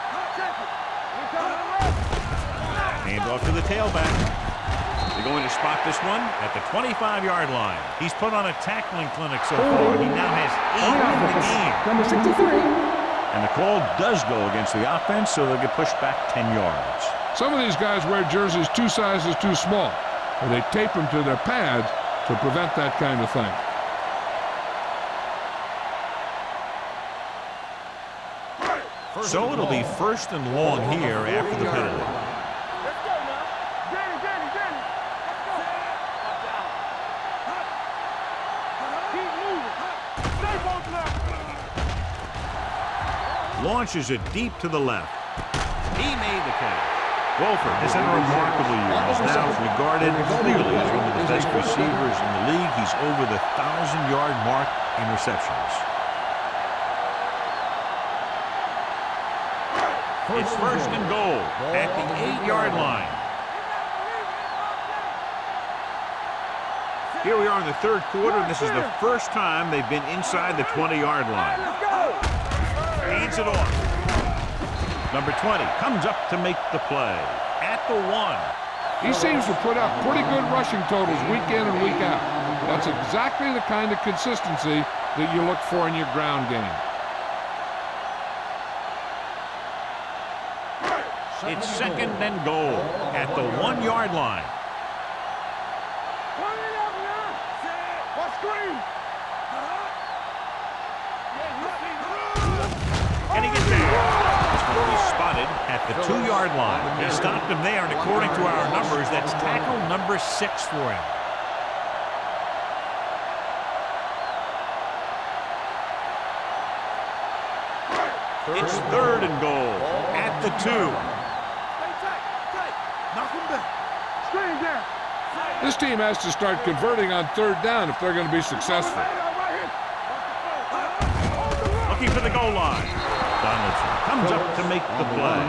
Speaker 1: Hand off to the tailback. They're going to spot this one at the 25-yard line. He's put on a tackling clinic so far. He now has 8 in the game.
Speaker 5: Number 63.
Speaker 1: And the call does go against the offense, so they'll get pushed back 10 yards.
Speaker 2: Some of these guys wear jerseys 2 sizes too small, or they tape them to their pads to prevent that kind of thing.
Speaker 1: So it'll be first and long here after the penalty.
Speaker 4: Let's go now. Danny. Let's go. Keep moving. Stay both left.
Speaker 1: Launches it deep to the left. He made the catch. Wolford has had a remarkable year. He's now regarded clearly as one of the best receivers in the league. He's over the 1,000-yard mark in receptions. It's first and goal at the 8-yard line. Here we are in the third quarter, and this is the first time they've been inside the 20-yard line. Hands it off. Number 20 comes up to make the play at the 1.
Speaker 2: He seems to put up pretty good rushing totals week in and week out. That's exactly the kind of consistency that you look for in your ground game.
Speaker 1: It's second and goal at the 1-yard line.
Speaker 4: What screen?
Speaker 1: And he gets there. This one will be spotted at the 2-yard line. He stopped him there, and according to our numbers, that's tackle number 6 for him. It's third and goal at the 2.
Speaker 4: Knock him back. Screen down.
Speaker 2: This team has to start converting on third down if they're going to be successful.
Speaker 1: Looking for the goal line. Donaldson comes up to make the play.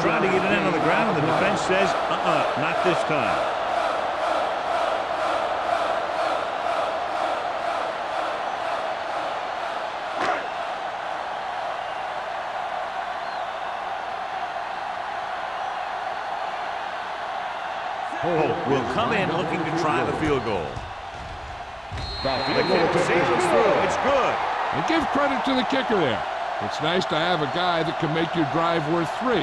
Speaker 1: Trying to get it in on the ground, and the defense says, not this time. Holt will come in looking to try the field goal. The kick sails through. It's good.
Speaker 2: And give credit to the kicker there. It's nice to have a guy that can make your drive worth 3,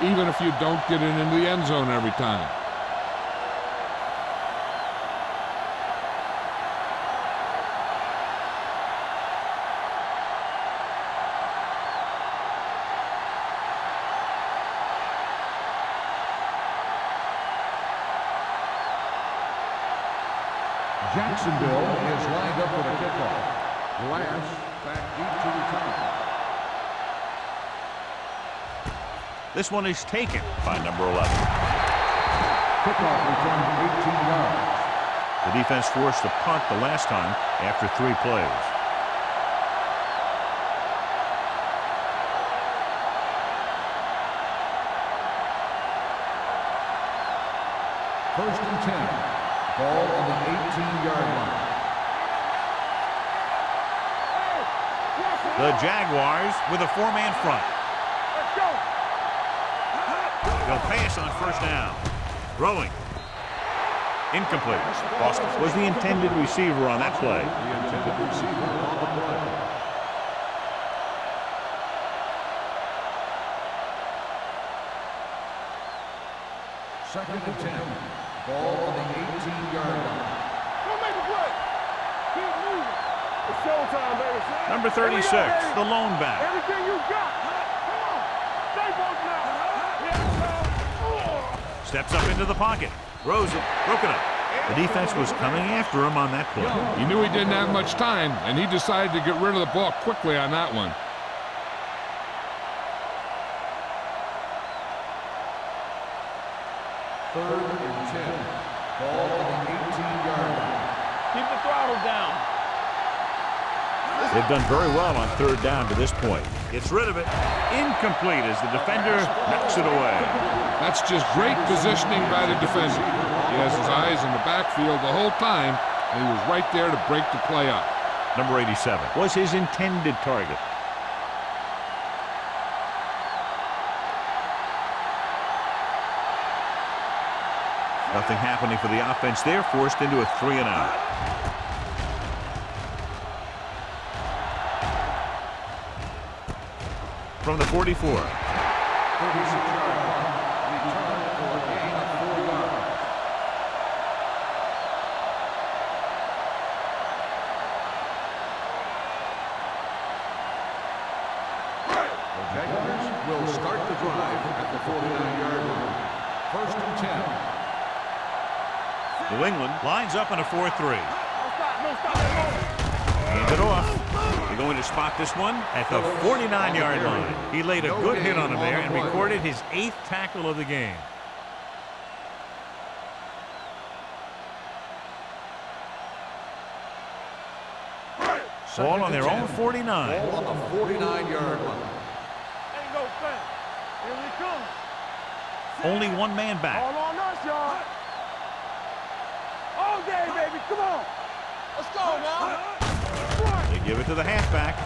Speaker 2: even if you don't get it into the end zone every time.
Speaker 3: Jacksonville is lined up with a kickoff. Lance back deep to return.
Speaker 1: This one is taken by number 11.
Speaker 3: Kickoff return 18 yards.
Speaker 1: The defense forced a punt the last time after 3 plays.
Speaker 3: First and 10. Ball on the 18-yard line.
Speaker 1: The Jaguars with a 4-man front.
Speaker 4: Let's go.
Speaker 1: They'll pass on first down. Throwing. Incomplete. Boston was the intended receiver on that play.
Speaker 3: The intended receiver on the play. Second and 10. Ball on the 18-yard line.
Speaker 4: Don't make a play. Keep moving. It's showtime, baby.
Speaker 1: Number 36, the lone back.
Speaker 4: Everything you got. Come on. Stay both now.
Speaker 1: Steps up into the pocket. Throws it. Broken up. The defense was coming after him on that play.
Speaker 2: He knew he didn't have much time, and he decided to get rid of the ball quickly on that one.
Speaker 3: Third and 10. Ball on the 18-yard line.
Speaker 4: Keep the throttle down.
Speaker 1: They've done very well on third down to this point. Gets rid of it. Incomplete as the defender knocks it away.
Speaker 2: That's just great positioning by the defender. He has his eyes in the backfield the whole time, and he was right there to break the play up.
Speaker 1: Number 87 was his intended target. Nothing happening for the offense there, forced into a 3-and-out. From the 44.
Speaker 3: 36-yard punt. Return for a gain of 4 yards. The Jaguars will start the drive at the 49-yard line. 1st and 10.
Speaker 1: New England lines up in a 4-3.
Speaker 4: No stop.
Speaker 1: Hand it off. They're going to spot this one at the 49-yard line. He laid a good hit on him there and recorded his 8th tackle of the game. Ball on their own 49.
Speaker 3: Ball on the 49-yard line.
Speaker 4: Ain't no thing. Here we come.
Speaker 1: Only one man back.
Speaker 4: All on us, y'all. All day, baby. Come on. Let's go now.
Speaker 1: They give it to the halfback.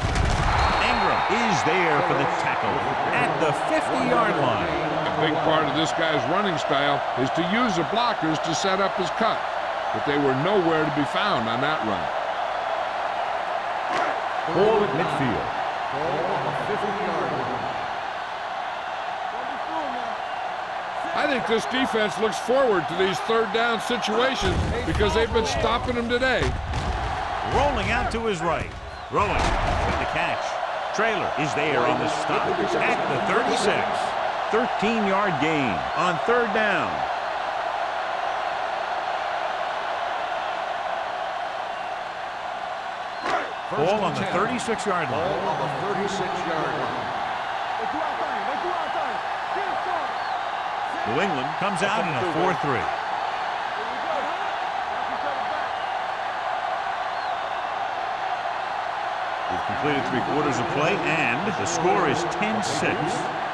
Speaker 1: Ingram is there for the tackle at the 50-yard line.
Speaker 2: A big part of this guy's running style is to use the blockers to set up his cut, but they were nowhere to be found on that run.
Speaker 1: Ball at midfield.
Speaker 3: Ball on the 50-yard line.
Speaker 2: I think this defense looks forward to these third down situations because they've been stopping them today.
Speaker 1: Rolling out to his right. Throwing with the catch. Trailer is there on the stop at the 36. 13-yard gain on 3rd down. Ball on the 36-yard line.
Speaker 3: Ball on the 36-yard line.
Speaker 1: New England comes out in a 4-3. We've completed 3/4 of play, and the score is 10-6.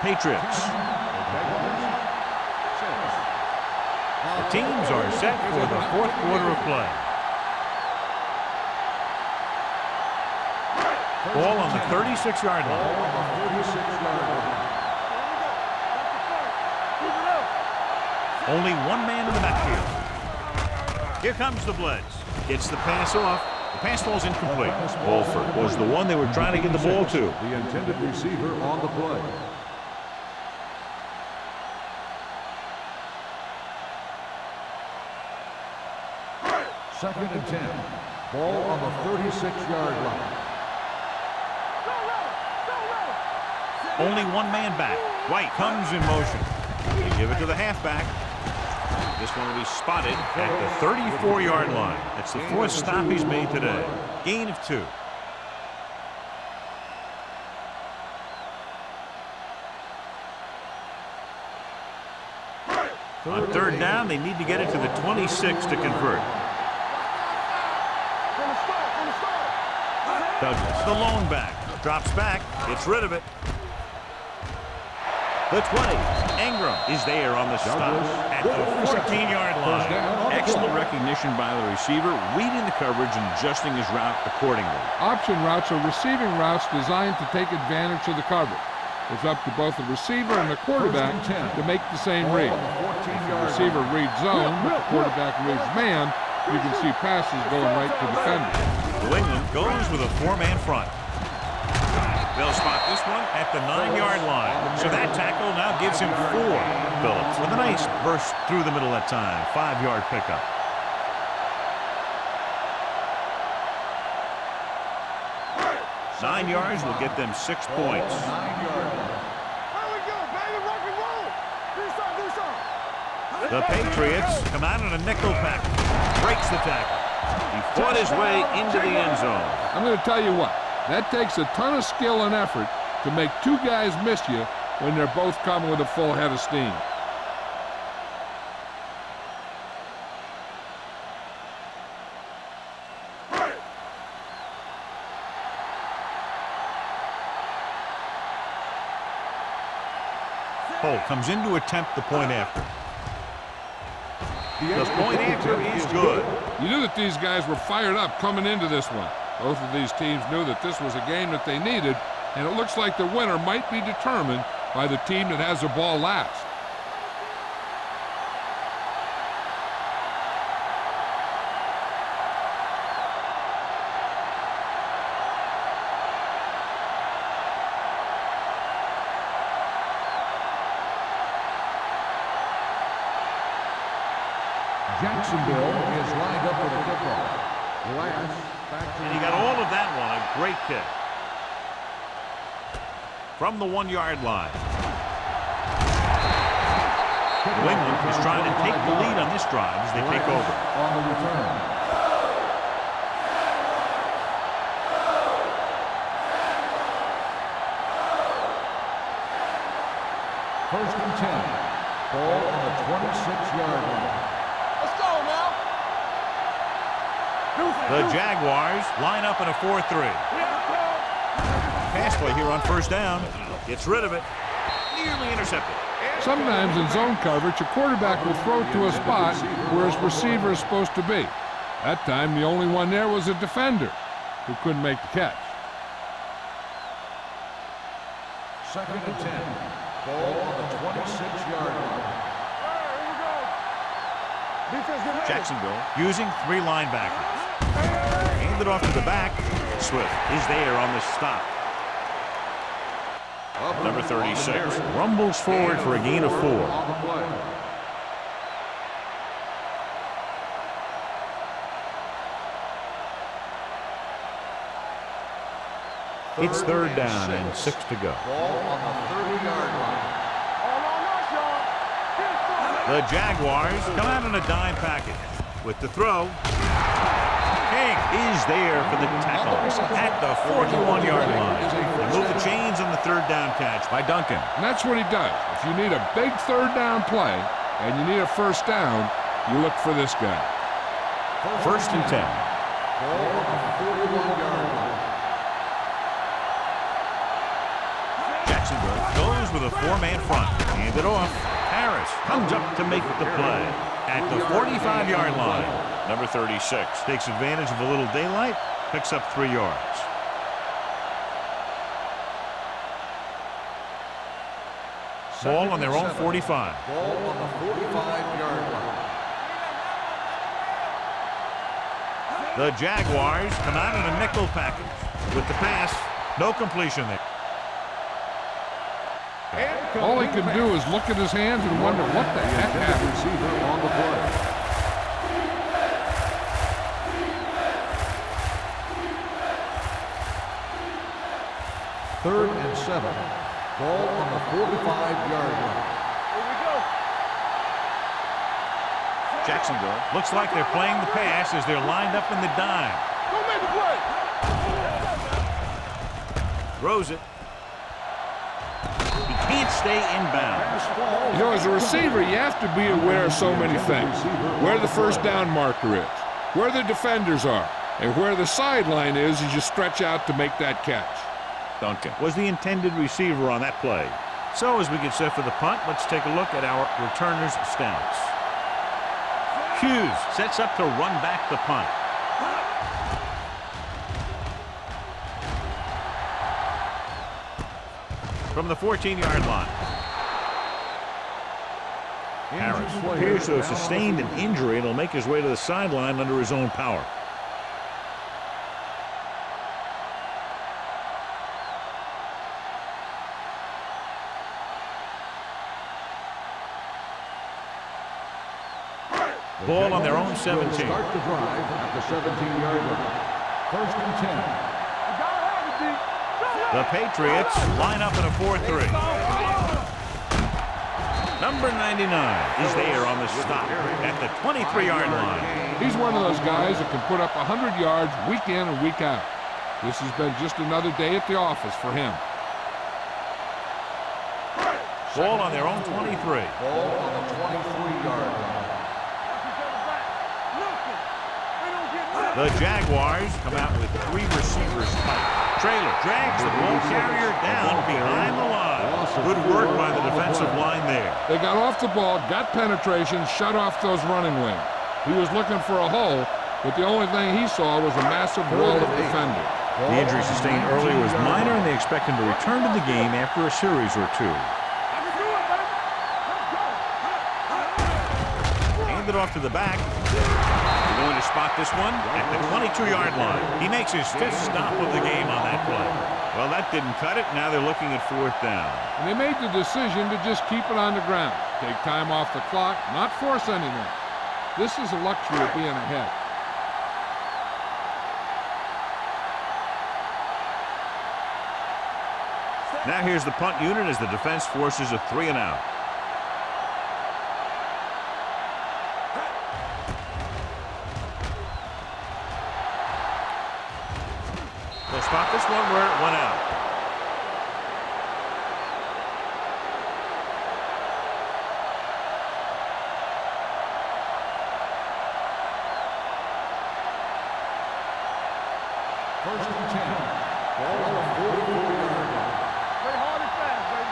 Speaker 1: Patriots. The teams are set for the 4th quarter of play. Ball on the 36-yard line.
Speaker 3: Ball on the 36-yard line.
Speaker 1: Only one man in the backfield. Here comes the blitz. Gets the pass off. The pass falls incomplete. Wolford was the one they were trying to get the ball to.
Speaker 3: The intended receiver on the play. Second and 10. Ball on the 36-yard line.
Speaker 1: Only one man back. White comes in motion. They give it to the halfback. This one will be spotted at the 34-yard line. That's the 4th stop he's made today. Gain of 2. On 3rd down, they need to get it to the 26 to convert. Douglas, the lone back, drops back, gets rid of it. The 20. Ingram is there on the stop at the 14-yard line. Excellent recognition by the receiver, reading the coverage and adjusting his route accordingly.
Speaker 2: Option routes are receiving routes designed to take advantage of the coverage. It's up to both the receiver and the quarterback to make the same read. If the receiver reads zone, but the quarterback reads man, you can see passes going right to defenders.
Speaker 1: New England goes with a 4-man front. They'll spot this one at the 9-yard line. So that tackle now gives him 4. Phillips with a nice burst through the middle that time. 5-yard pickup. Nine yards will get them 6 points.
Speaker 3: 9-yard line.
Speaker 4: There we go, baby. Rock and roll. Do something.
Speaker 1: The Patriots come out in a nickel pack. Breaks the tackle. He fought his way into the end zone.
Speaker 2: I'm going to tell you what. That takes a ton of skill and effort to make 2 guys miss you when they're both coming with a full head of steam.
Speaker 1: Holt comes in to attempt the point after. The point after is good.
Speaker 2: You knew that these guys were fired up coming into this one. Both of these teams knew that this was a game that they needed, and it looks like the winner might be determined by the team that has the ball last.
Speaker 3: Jacksonville is lined up for the kickoff. Last back to
Speaker 1: And he got all of that one. A great kick. From the 1-yard line. New England is trying to take the lead on this drive as they take over.
Speaker 3: On the return. First and 10. Ball on the 26-yard line.
Speaker 4: Let's go now.
Speaker 1: The Jaguars line up in a 4-3. Pass play here on first down. Gets rid of it. Nearly intercepted.
Speaker 2: Sometimes in zone coverage, a quarterback will throw to a spot where his receiver is supposed to be. That time, the only one there was a defender who couldn't make the catch.
Speaker 3: Second and 10. Ball on the 26-yard line.
Speaker 1: Jacksonville using 3 linebackers. Hand it off to the back. Swift is there on the stop. Number 36 rumbles forward for a gain of 4.
Speaker 3: On the play.
Speaker 1: It's third down and 6 to go.
Speaker 3: Ball on the 30-yard line.
Speaker 1: The Jaguars come out in a dime package. With the throw, King is there for the tackle at the 41-yard line. They move the chains on the third down catch by Duncan.
Speaker 2: And that's what he does. If you need a big third down play and you need a first down, you look for this guy.
Speaker 1: First and 10.
Speaker 3: Ball on the 41-yard line.
Speaker 1: Jacksonville goes with a 4-man front. Hand it off. Harris comes up to make the play at the 45-yard line. Number 36 takes advantage of a little daylight, picks up 3 yards. Ball on their own 45.
Speaker 3: Ball on the 45-yard line.
Speaker 1: The Jaguars come out in a nickel package. With the pass, no completion there.
Speaker 2: All he can do is look at his hands and wonder what the heck happened.
Speaker 3: Receiver on the play. Third and 7. Ball on the 45-yard line.
Speaker 1: Jacksonville looks like they're playing the pass as they're lined up in the dime.
Speaker 4: Don't make the play.
Speaker 1: Throws it. He can't stay inbounds.
Speaker 2: You know, as a receiver, you have to be aware of so many things. Where the first down marker is, where the defenders are, and where the sideline is as you stretch out to make that catch.
Speaker 1: Duncan was the intended receiver on that play. So as we get set for the punt, let's take a look at our returner's stance. Hughes sets up to run back the punt. From the 14-yard line. Harris appears to have sustained an injury and will make his way to the sideline under his own power. Ball on their own 17.
Speaker 3: Start the drive at the 17-yard line. First and 10.
Speaker 1: The Patriots line up in a 4-3. Number 99 is there on the stop at the 23-yard line.
Speaker 2: He's one of those guys that can put up 100 yards week in and week out. This has been just another day at the office for him.
Speaker 1: Ball on their own 23.
Speaker 3: Ball on the 23-yard line.
Speaker 1: The Jaguars come out with 3 receivers tight. Traylor drags the ball carrier down behind the line. Good work by the defensive line there.
Speaker 2: They got off the ball, got penetration, shut off those running lanes. He was looking for a hole, but the only thing he saw was a massive wall of defenders.
Speaker 1: The injury sustained earlier was minor, and they expect him to return to the game after a series or 2. Hand it off to the back. They're going to spot this one at the 22-yard line. He makes his 5th stop of the game on that play. Well, that didn't cut it. Now they're looking at 4th down.
Speaker 2: And they made the decision to just keep it on the ground. Take time off the clock, not force anything. This is the luxury of being ahead.
Speaker 1: Now here's the punt unit as the defense forces a 3-and-out. They'll spot this one where it went out.
Speaker 3: First and 10. Ball on the 44-yard line.
Speaker 4: Play hard and fast, baby.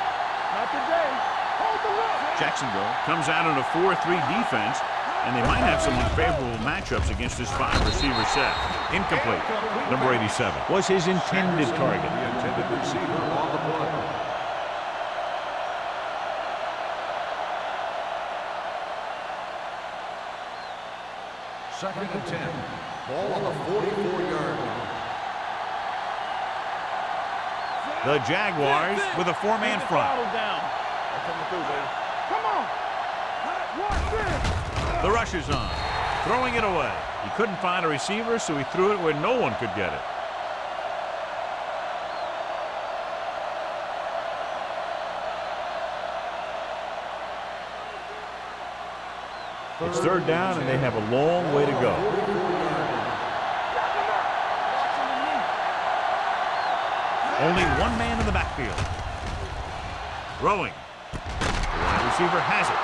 Speaker 4: Not today. Hold the look.
Speaker 1: Jacksonville comes out in a 4-3 defense, and they might have some unfavorable matchups against this 5-receiver set. Incomplete. Number 87 was his intended target.
Speaker 3: The intended receiver on the play. Second and 10. Ball on the 44-yard line.
Speaker 1: The Jaguars with a 4-man front.
Speaker 4: Down. I'm coming through, baby. Come on. Watch this.
Speaker 1: The rush is on. Throwing it away. He couldn't find a receiver, so he threw it where no one could get it. It's third down, and they have a long way to go. Only one man in the backfield. Throwing. The wide receiver has it.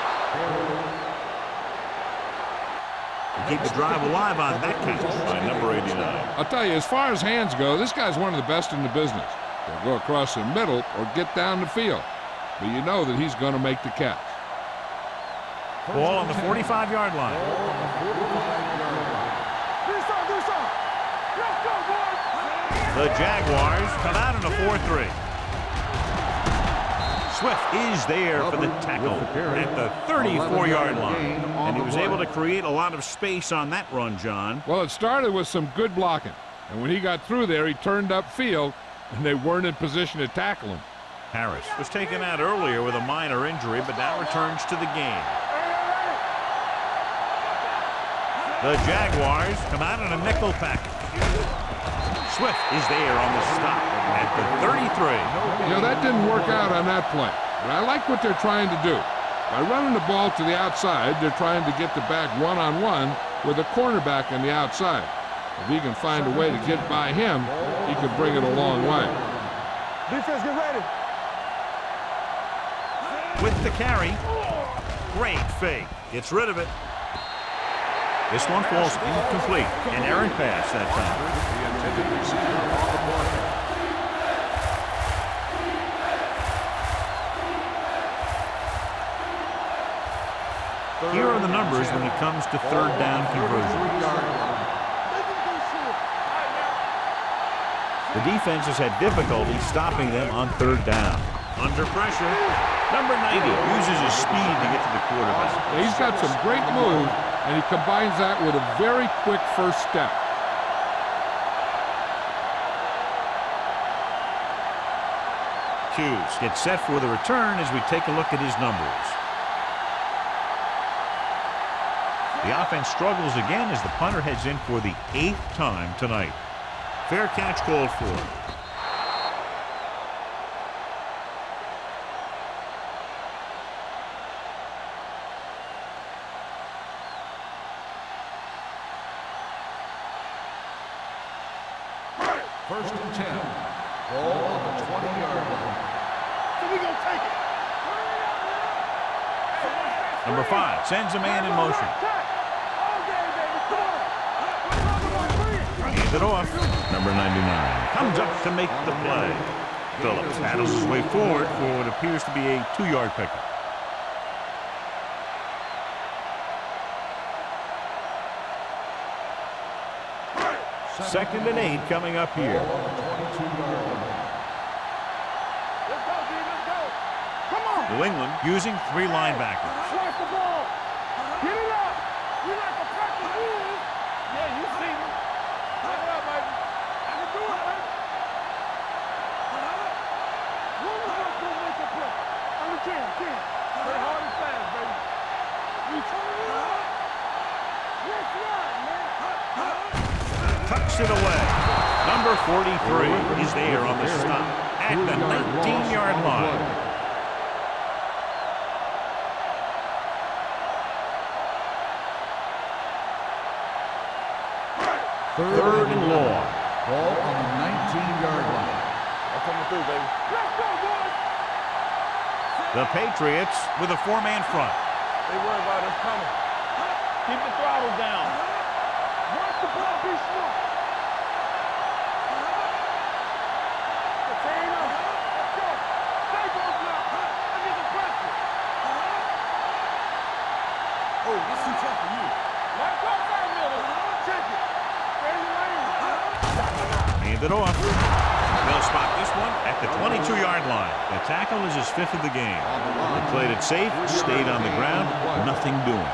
Speaker 1: To keep the drive alive on that catch by number 89.
Speaker 2: I'll tell you, as far as hands go, this guy's one of the best in the business. He'll go across the middle or get down the field. But you know that he's going to make the catch.
Speaker 1: Ball on the 45-yard line. The Jaguars come out in a 4-3. Swift is there for the tackle at the 34-yard line. And he was able to create a lot of space on that run, John.
Speaker 2: Well, it started with some good blocking. And when he got through there, he turned upfield, and they weren't in position to tackle him.
Speaker 1: Harris was taken out earlier with a minor injury, but now returns to the game. The Jaguars come out in a nickel package. Swift is there on the stop at the 33.
Speaker 2: You know, that didn't work out on that play. But I like what they're trying to do. By running the ball to the outside, they're trying to get the back one-on-one with a cornerback on the outside. If he can find a way to get by him, he can bring it a long way.
Speaker 4: Defense, get ready.
Speaker 1: With the carry. Great fake. Gets rid of it. This one falls incomplete. An errant pass that time.
Speaker 3: The intended receiver on the play.
Speaker 1: Here are the numbers when it comes to third down conversion. The defense has had difficulty stopping them on third down. Under pressure, number 90 uses his speed to get to the quarterback.
Speaker 2: He's got some great moves, and he combines that with a very quick first step.
Speaker 1: Hughes gets set for the return as we take a look at his numbers. The offense struggles again as the punter heads in for the 8th time tonight. Fair catch called for.
Speaker 3: First and 10. Ball on the 20-yard line.
Speaker 4: So we gonna take it.
Speaker 1: Number 5 sends a man in motion. Hands it off. Number 99 comes up to make the play. Phillips paddles his way forward for what appears to be a 2-yard pickup. Second and 8 coming up here.
Speaker 4: Let's go, D, let's go. Come on.
Speaker 1: New England using 3 linebackers.
Speaker 4: Slice the ball. Get it up. We like to practice rules. Yeah, you see me. Get it up, baby. I can do it, baby. When we gonna make a play? On the 10. Play hard and fast, baby. We turn it up.
Speaker 1: takes it away. Number 43 is there on the stop at the 19-yard line. Third and long.
Speaker 3: Ball on the 19-yard line.
Speaker 4: I'm coming through, baby. Let's go, boys.
Speaker 1: The Patriots with a four-man front.
Speaker 4: They worry about us coming. Keep the throttle down. Watch the ball be smart. Contain them. Let's go. Stay both now. Let's get the pressure. Oh, this is tough for you. Let's go, 5 minutes. Check it.
Speaker 1: Hand it off. They'll spot this one at the 22-yard line. The tackle is his 5th of the game. They played it safe, stayed on the ground, nothing doing.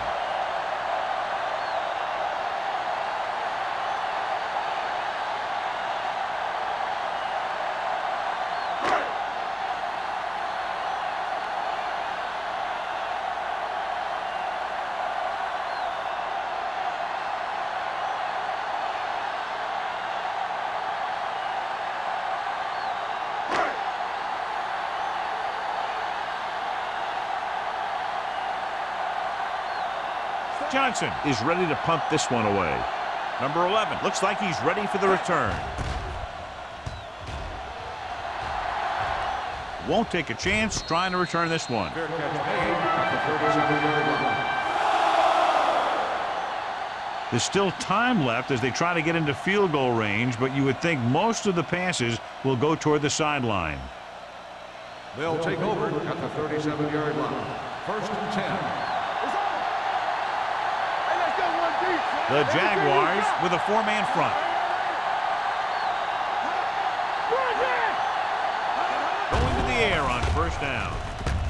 Speaker 1: Johnson is ready to punt this one away. Number 11 looks like he's ready for the return. Won't take a chance trying to return this one.
Speaker 3: Fair catch made at the 37-yard line.
Speaker 1: There's still time left as they try to get into field goal range, but you would think most of the passes will go toward the sideline.
Speaker 3: They'll take over at the 37-yard line. 1st and 10.
Speaker 1: The Jaguars with a four-man front. Going to the air on 1st down.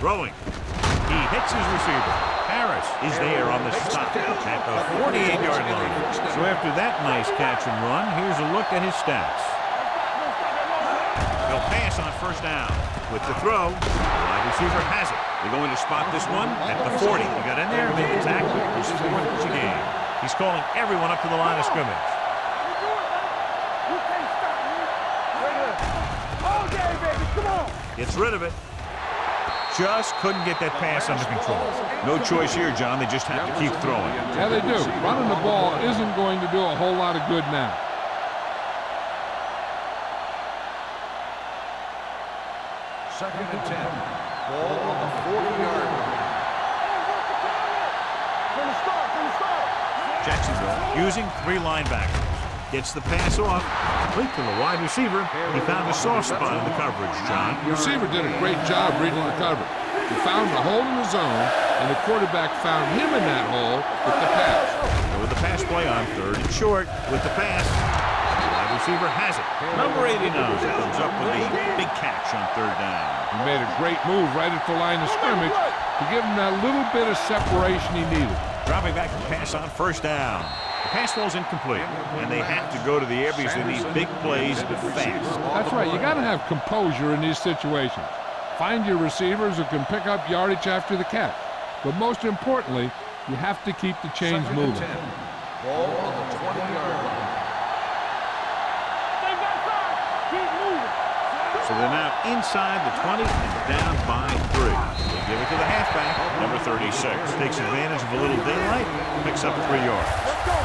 Speaker 1: Throwing. He hits his receiver. Harris is there on the stop at the 48-yard line. So after that nice catch and run, here's a look at his stats. They'll pass on 1st down. With the throw, the wide receiver has it. They're going to spot this one at the 40. He got in there and made the tackle. This is 4th of the game. He's calling everyone up to the line of scrimmage. Gets rid of it. Just couldn't get that pass under control. No choice here, John. They just have to keep throwing.
Speaker 2: Yeah, they do. Running the ball isn't going to do a whole lot of good now.
Speaker 3: Second and 10. Ball on the 40-yard line.
Speaker 1: Jacksonville using 3 linebackers. Gets the pass off. Complete to the wide receiver. He found a soft spot in the coverage, John.
Speaker 2: The receiver did a great job reading the coverage. He found the hole in the zone, and the quarterback found him in that hole with the pass.
Speaker 1: So with the pass play on 3rd and short with the pass. The wide receiver has it. Number 89 comes up with a big catch on 3rd down.
Speaker 2: He made a great move right at the line of scrimmage to give him that little bit of separation he needed.
Speaker 1: Dropping back to pass on 1st down. The pass ball's incomplete, and they have to go to the air because they need big plays fast.
Speaker 2: That's right. You got to have composure in these situations. Find your receivers who can pick up yardage after the catch. But most importantly, you have to keep the chains moving.
Speaker 3: Ball on the 20-yard line.
Speaker 1: So they're now inside the 20 and down by 3. They give it to the halfback, number 36. Takes advantage of a little daylight, picks up 3 yards.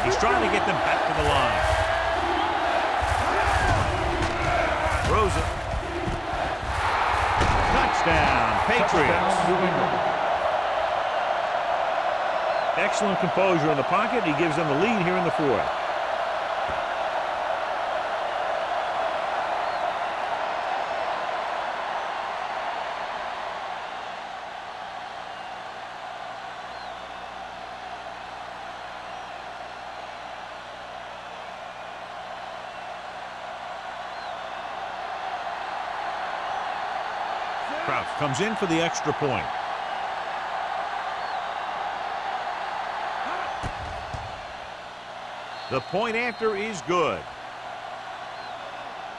Speaker 1: He's trying to get them back to the line. Throws it. Touchdown, Patriots. Excellent composure in the pocket. He gives them the lead here in the 4th. Crouch comes in for the extra point. The point after is good.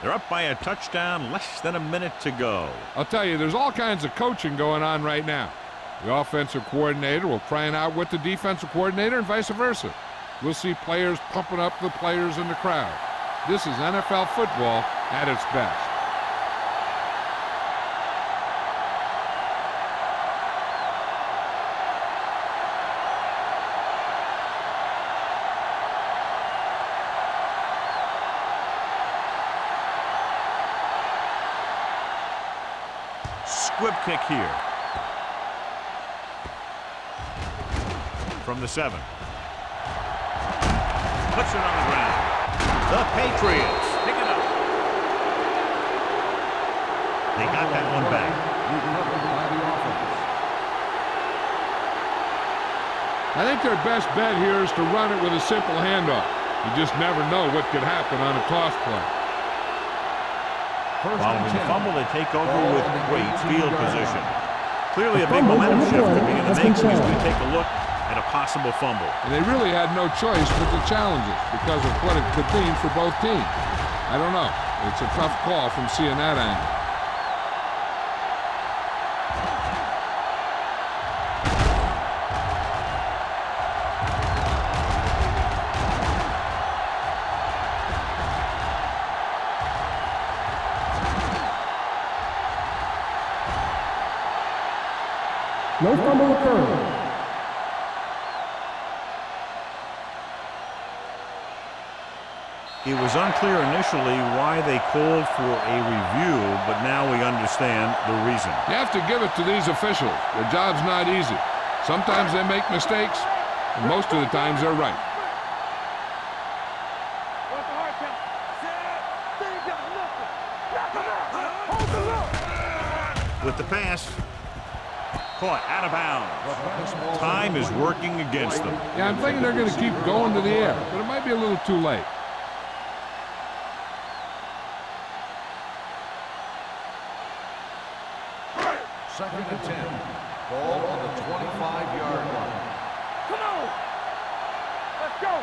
Speaker 1: They're up by a touchdown, less than a minute to go.
Speaker 2: I'll tell you, there's all kinds of coaching going on right now. The offensive coordinator will try and outwit the defensive coordinator and vice versa. We'll see players pumping up the players in the crowd. This is NFL football at its best.
Speaker 1: Squib kick here. From the 7. Puts it on the ground. The Patriots pick it up. They got that one back.
Speaker 2: I think their best bet here is to run it with a simple handoff. You just never know what could happen on a toss play.
Speaker 1: Following the fumble, they take over with great field position. Clearly a big momentum shift could be in the making as we take a look at a possible fumble.
Speaker 2: And they really had no choice but the challenges because of what it could mean for both teams. I don't know. It's a tough call from seeing that angle.
Speaker 5: No fumble occurred.
Speaker 1: It was unclear initially why they called for a review, but now we understand the reason.
Speaker 2: You have to give it to these officials. Their job's not easy. Sometimes they make mistakes, and most of the times they're right.
Speaker 4: What's the hard count? They ain't got nothing. Knock him out. Hold the look.
Speaker 1: With the pass, caught out of bounds. Time is working against them.
Speaker 2: Yeah, I'm thinking they're going to keep going to the air, but it might be a little too late.
Speaker 3: Second and 10. Ball on the 25-yard line.
Speaker 4: Come on. Let's go.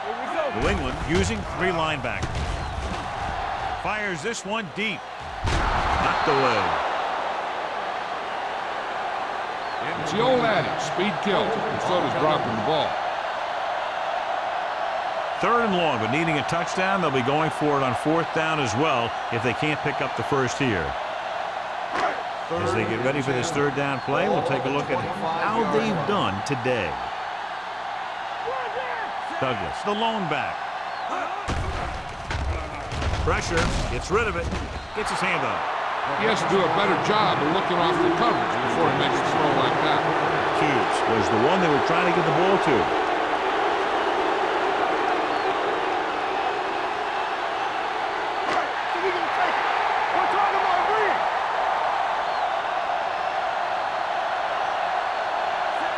Speaker 4: Here we go.
Speaker 1: New England using 3 linebackers. Fires this one deep. Knocked away.
Speaker 2: It's the old adage, speed kills, and so does dropping the ball.
Speaker 1: 3rd and long, but needing a touchdown, they'll be going for it on 4th down as well if they can't pick up the first here. As they get ready for this 3rd down play, we'll take a look at how they've done today. Douglas, the lone back. Pressure, gets rid of it, gets his hand up.
Speaker 2: He has to do a better job of looking off the coverage before he makes a throw like that.
Speaker 1: Hughes was the one they were trying to get the ball to.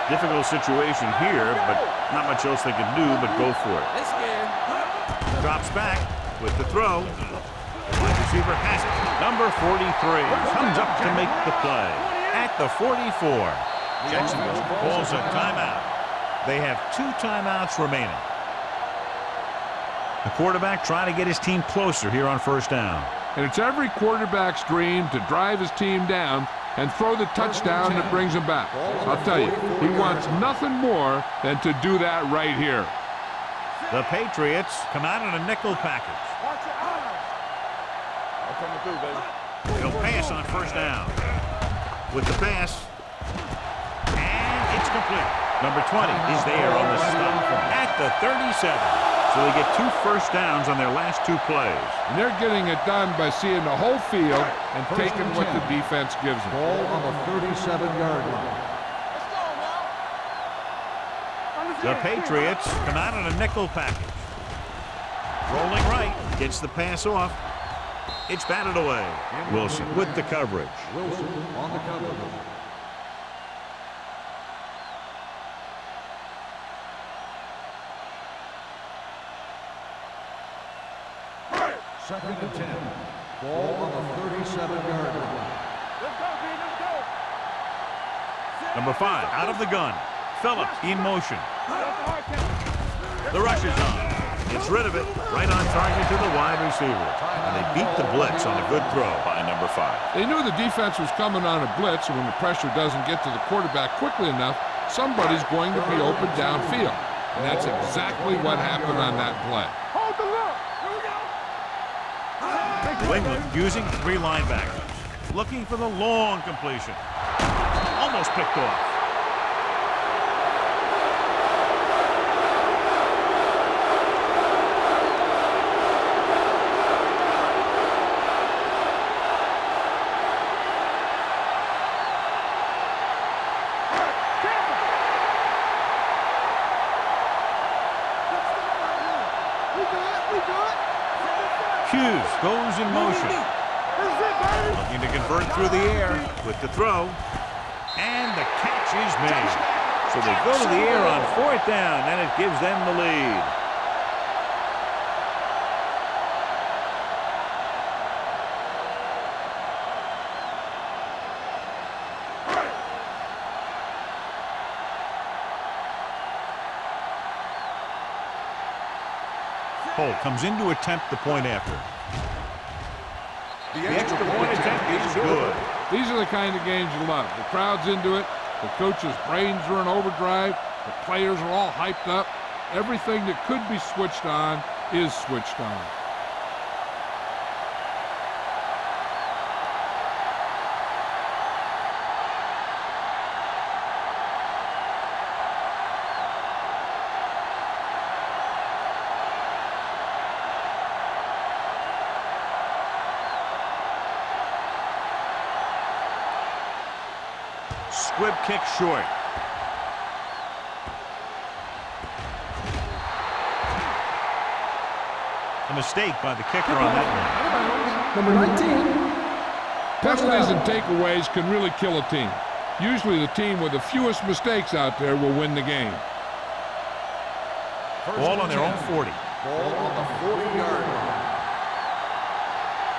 Speaker 1: Difficult situation here, but not much else they can do but go for it. Drops back with the throw. Wide receiver has it. Number 43 comes up to make the play at the 44. Jacksonville calls a timeout. They have 2 timeouts remaining. The quarterback trying to get his team closer here on 1st down.
Speaker 2: And it's every quarterback's dream to drive his team down and throw the touchdown that brings him back. I'll tell you, he wants nothing more than to do that right here.
Speaker 1: The Patriots come out in a nickel package.
Speaker 4: Watch your eyes. I'm coming through, baby.
Speaker 1: He'll pass on 1st down. With the pass. And it's complete. Number 20 is there on the stop at the 37. So they get 2 first downs on their last 2 plays.
Speaker 2: And they're getting it done by seeing the whole field and taking what the defense gives them.
Speaker 3: Ball on the 37-yard line.
Speaker 1: The Patriots come out in a nickel package. Rolling right, gets the pass off. It's batted away. Wilson with the coverage.
Speaker 3: Wilson on the coverage. Second and 10. Ball on the 37-yard line.
Speaker 4: Let's go, B. Let's go.
Speaker 1: Number 5 out of the gun. Phillips in motion.
Speaker 4: That's the hard count.
Speaker 1: The rush is on. Gets rid of it. Right on target to the wide receiver. And they beat the blitz on a good throw by number 5.
Speaker 2: They knew the defense was coming on a blitz, and when the pressure doesn't get to the quarterback quickly enough, somebody's going to be open downfield. And that's exactly what happened on that play.
Speaker 4: Hold the look. Here we go.
Speaker 1: New England using 3 linebackers. Looking for the long completion. Almost picked off.
Speaker 4: Hughes goes in motion.
Speaker 1: Looking to convert through the air with the throw. And the catch is made. So they go to the air on 4th down, and it gives them the lead. Cole comes in to attempt the point after. The extra point attempt is good.
Speaker 2: These are the kind of games you love. The crowd's into it. The coach's brains are in overdrive. The players are all hyped up. Everything that could be switched on is switched on.
Speaker 1: Squib kick short. A mistake by the kicker on that one.
Speaker 5: Number 19.
Speaker 2: Penalties and takeaways can really kill a team. Usually the team with the fewest mistakes out there will win the game.
Speaker 1: Ball on their own 40.
Speaker 3: Ball on the 40-yard line.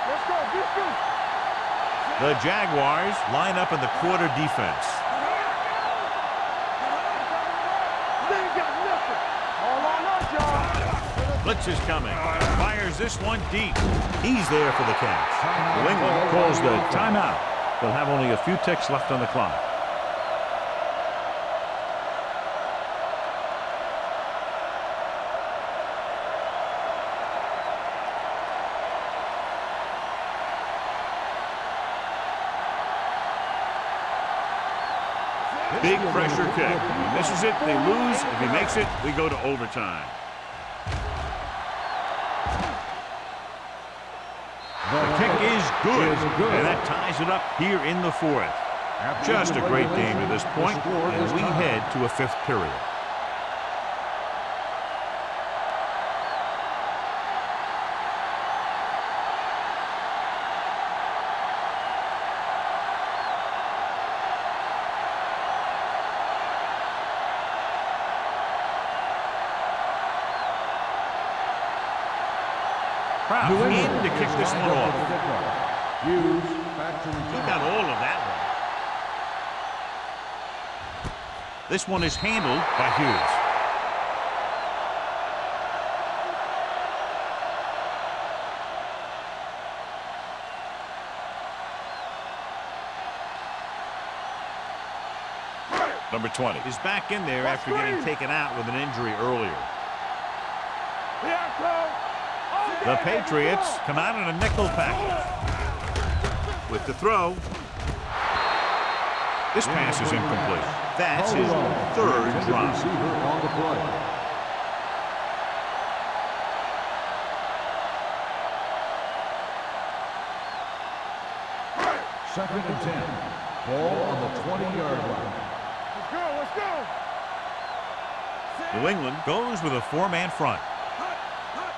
Speaker 4: Let's go, defense.
Speaker 1: The Jaguars line up in the quarter defense.
Speaker 4: They ain't got nothing. All on us, y'all.
Speaker 1: Blitz is coming. Fires this one deep. He's there for the catch. New England calls the timeout. They'll have only a few ticks left on the clock. Big pressure kick. If he misses it, they lose. If he makes it, we go to overtime. The kick is good, and that ties it up here in the 4th. Just a great game to this point, and we head to a 5th period. Crowd in to kick this one off.
Speaker 3: Hughes back to
Speaker 1: He
Speaker 3: return.
Speaker 1: got all of that one. This one is handled by Hughes. Number 20 is back in there after getting taken out with an injury earlier.
Speaker 4: Here I come.
Speaker 1: The Patriots come out in a nickel package. With the throw. This pass is incomplete. That's his 3rd drop.
Speaker 3: Receiver on the play. Second and 10. Ball on the 20-yard line.
Speaker 4: Let's go, let's go.
Speaker 1: New England goes with a 4-man front.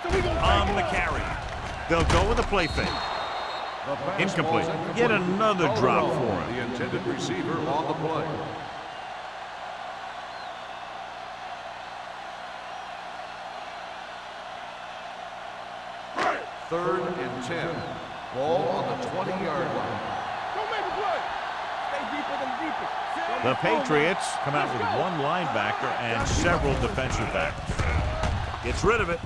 Speaker 4: So we gonna
Speaker 1: On the carry. They'll go with a play fake.
Speaker 3: The pass
Speaker 1: Incomplete.
Speaker 3: ball's
Speaker 1: Yet another drop for him.
Speaker 3: The intended receiver on the play. Third and 10. Ball on the 20-yard line.
Speaker 4: Don't make a play. Stay deeper than deepest.
Speaker 1: The Patriots come out with 1 linebacker and several defensive backs. Gets rid of it.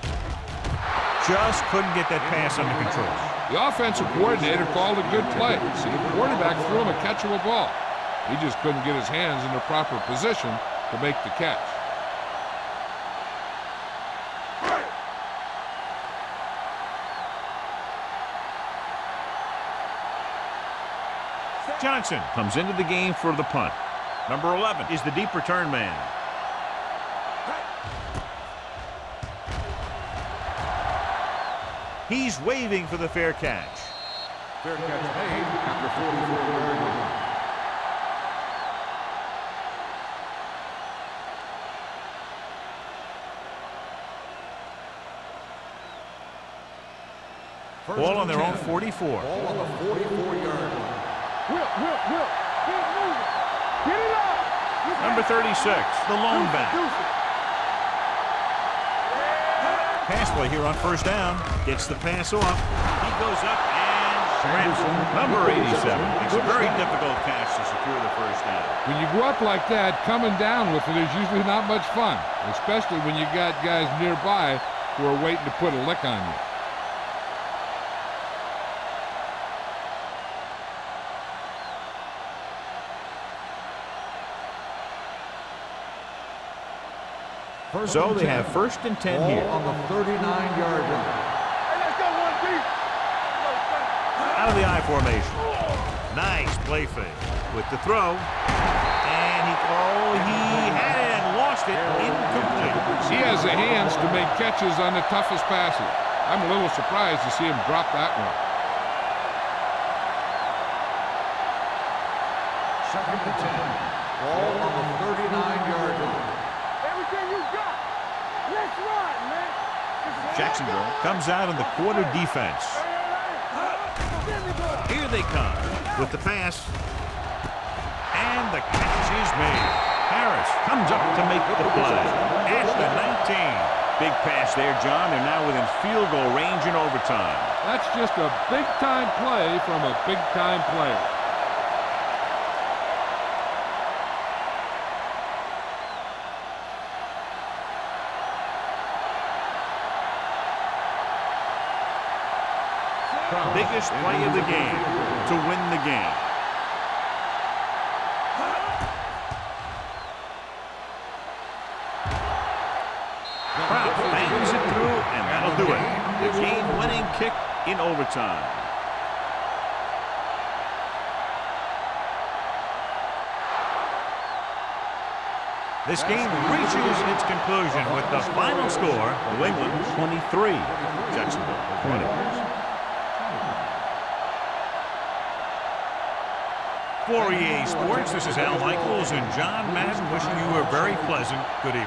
Speaker 1: Just couldn't get that pass under control.
Speaker 2: The offensive coordinator called a good play. See, the quarterback threw him a catchable ball. He just couldn't get his hands in the proper position to make the catch.
Speaker 1: Johnson comes into the game for the punt. Number 11 is the deep return man. He's waving for the fair catch.
Speaker 3: Fair catch made at the 44-yard line.
Speaker 1: Ball on their own 44.
Speaker 3: Ball on the 44-yard line.
Speaker 4: Whip. Keep moving. Get it up.
Speaker 1: Number 36, the lone back. Pass play here on first down. Gets the pass off. He goes up and grabs it. Number 87 makes a very difficult catch to secure the first down.
Speaker 2: When you go up like that, coming down with it is usually not much fun, especially when you got guys nearby who are waiting to put a lick on you.
Speaker 1: So they have first and 10
Speaker 3: Ball
Speaker 1: here.
Speaker 3: on the 39-yard line.
Speaker 4: Hey, let's go one deep.
Speaker 1: Out of the I formation. Nice play fake with the throw. And he had it and lost it. Incomplete.
Speaker 2: He has the hands to make catches on the toughest passes. I'm a little surprised to see him drop that one.
Speaker 3: Second and 10. Ball on the 39-yard line.
Speaker 4: Everything you got. Let's run, man.
Speaker 1: Jacksonville comes out in the quarter defense. Here they come with the pass. And the catch is made. Harris comes up to make the play. At the 19. Big pass there, John. They're now within field goal range in overtime.
Speaker 2: That's just a big-time play from a big-time player.
Speaker 1: Biggest play of the game to win the game. Kraft bangs it through, and that'll do it. The game-winning kick in overtime. This game reaches its conclusion with the final score, New England 23, Jacksonville 20. For EA Sports, this is Al Michaels and John Madden wishing you a very pleasant good evening.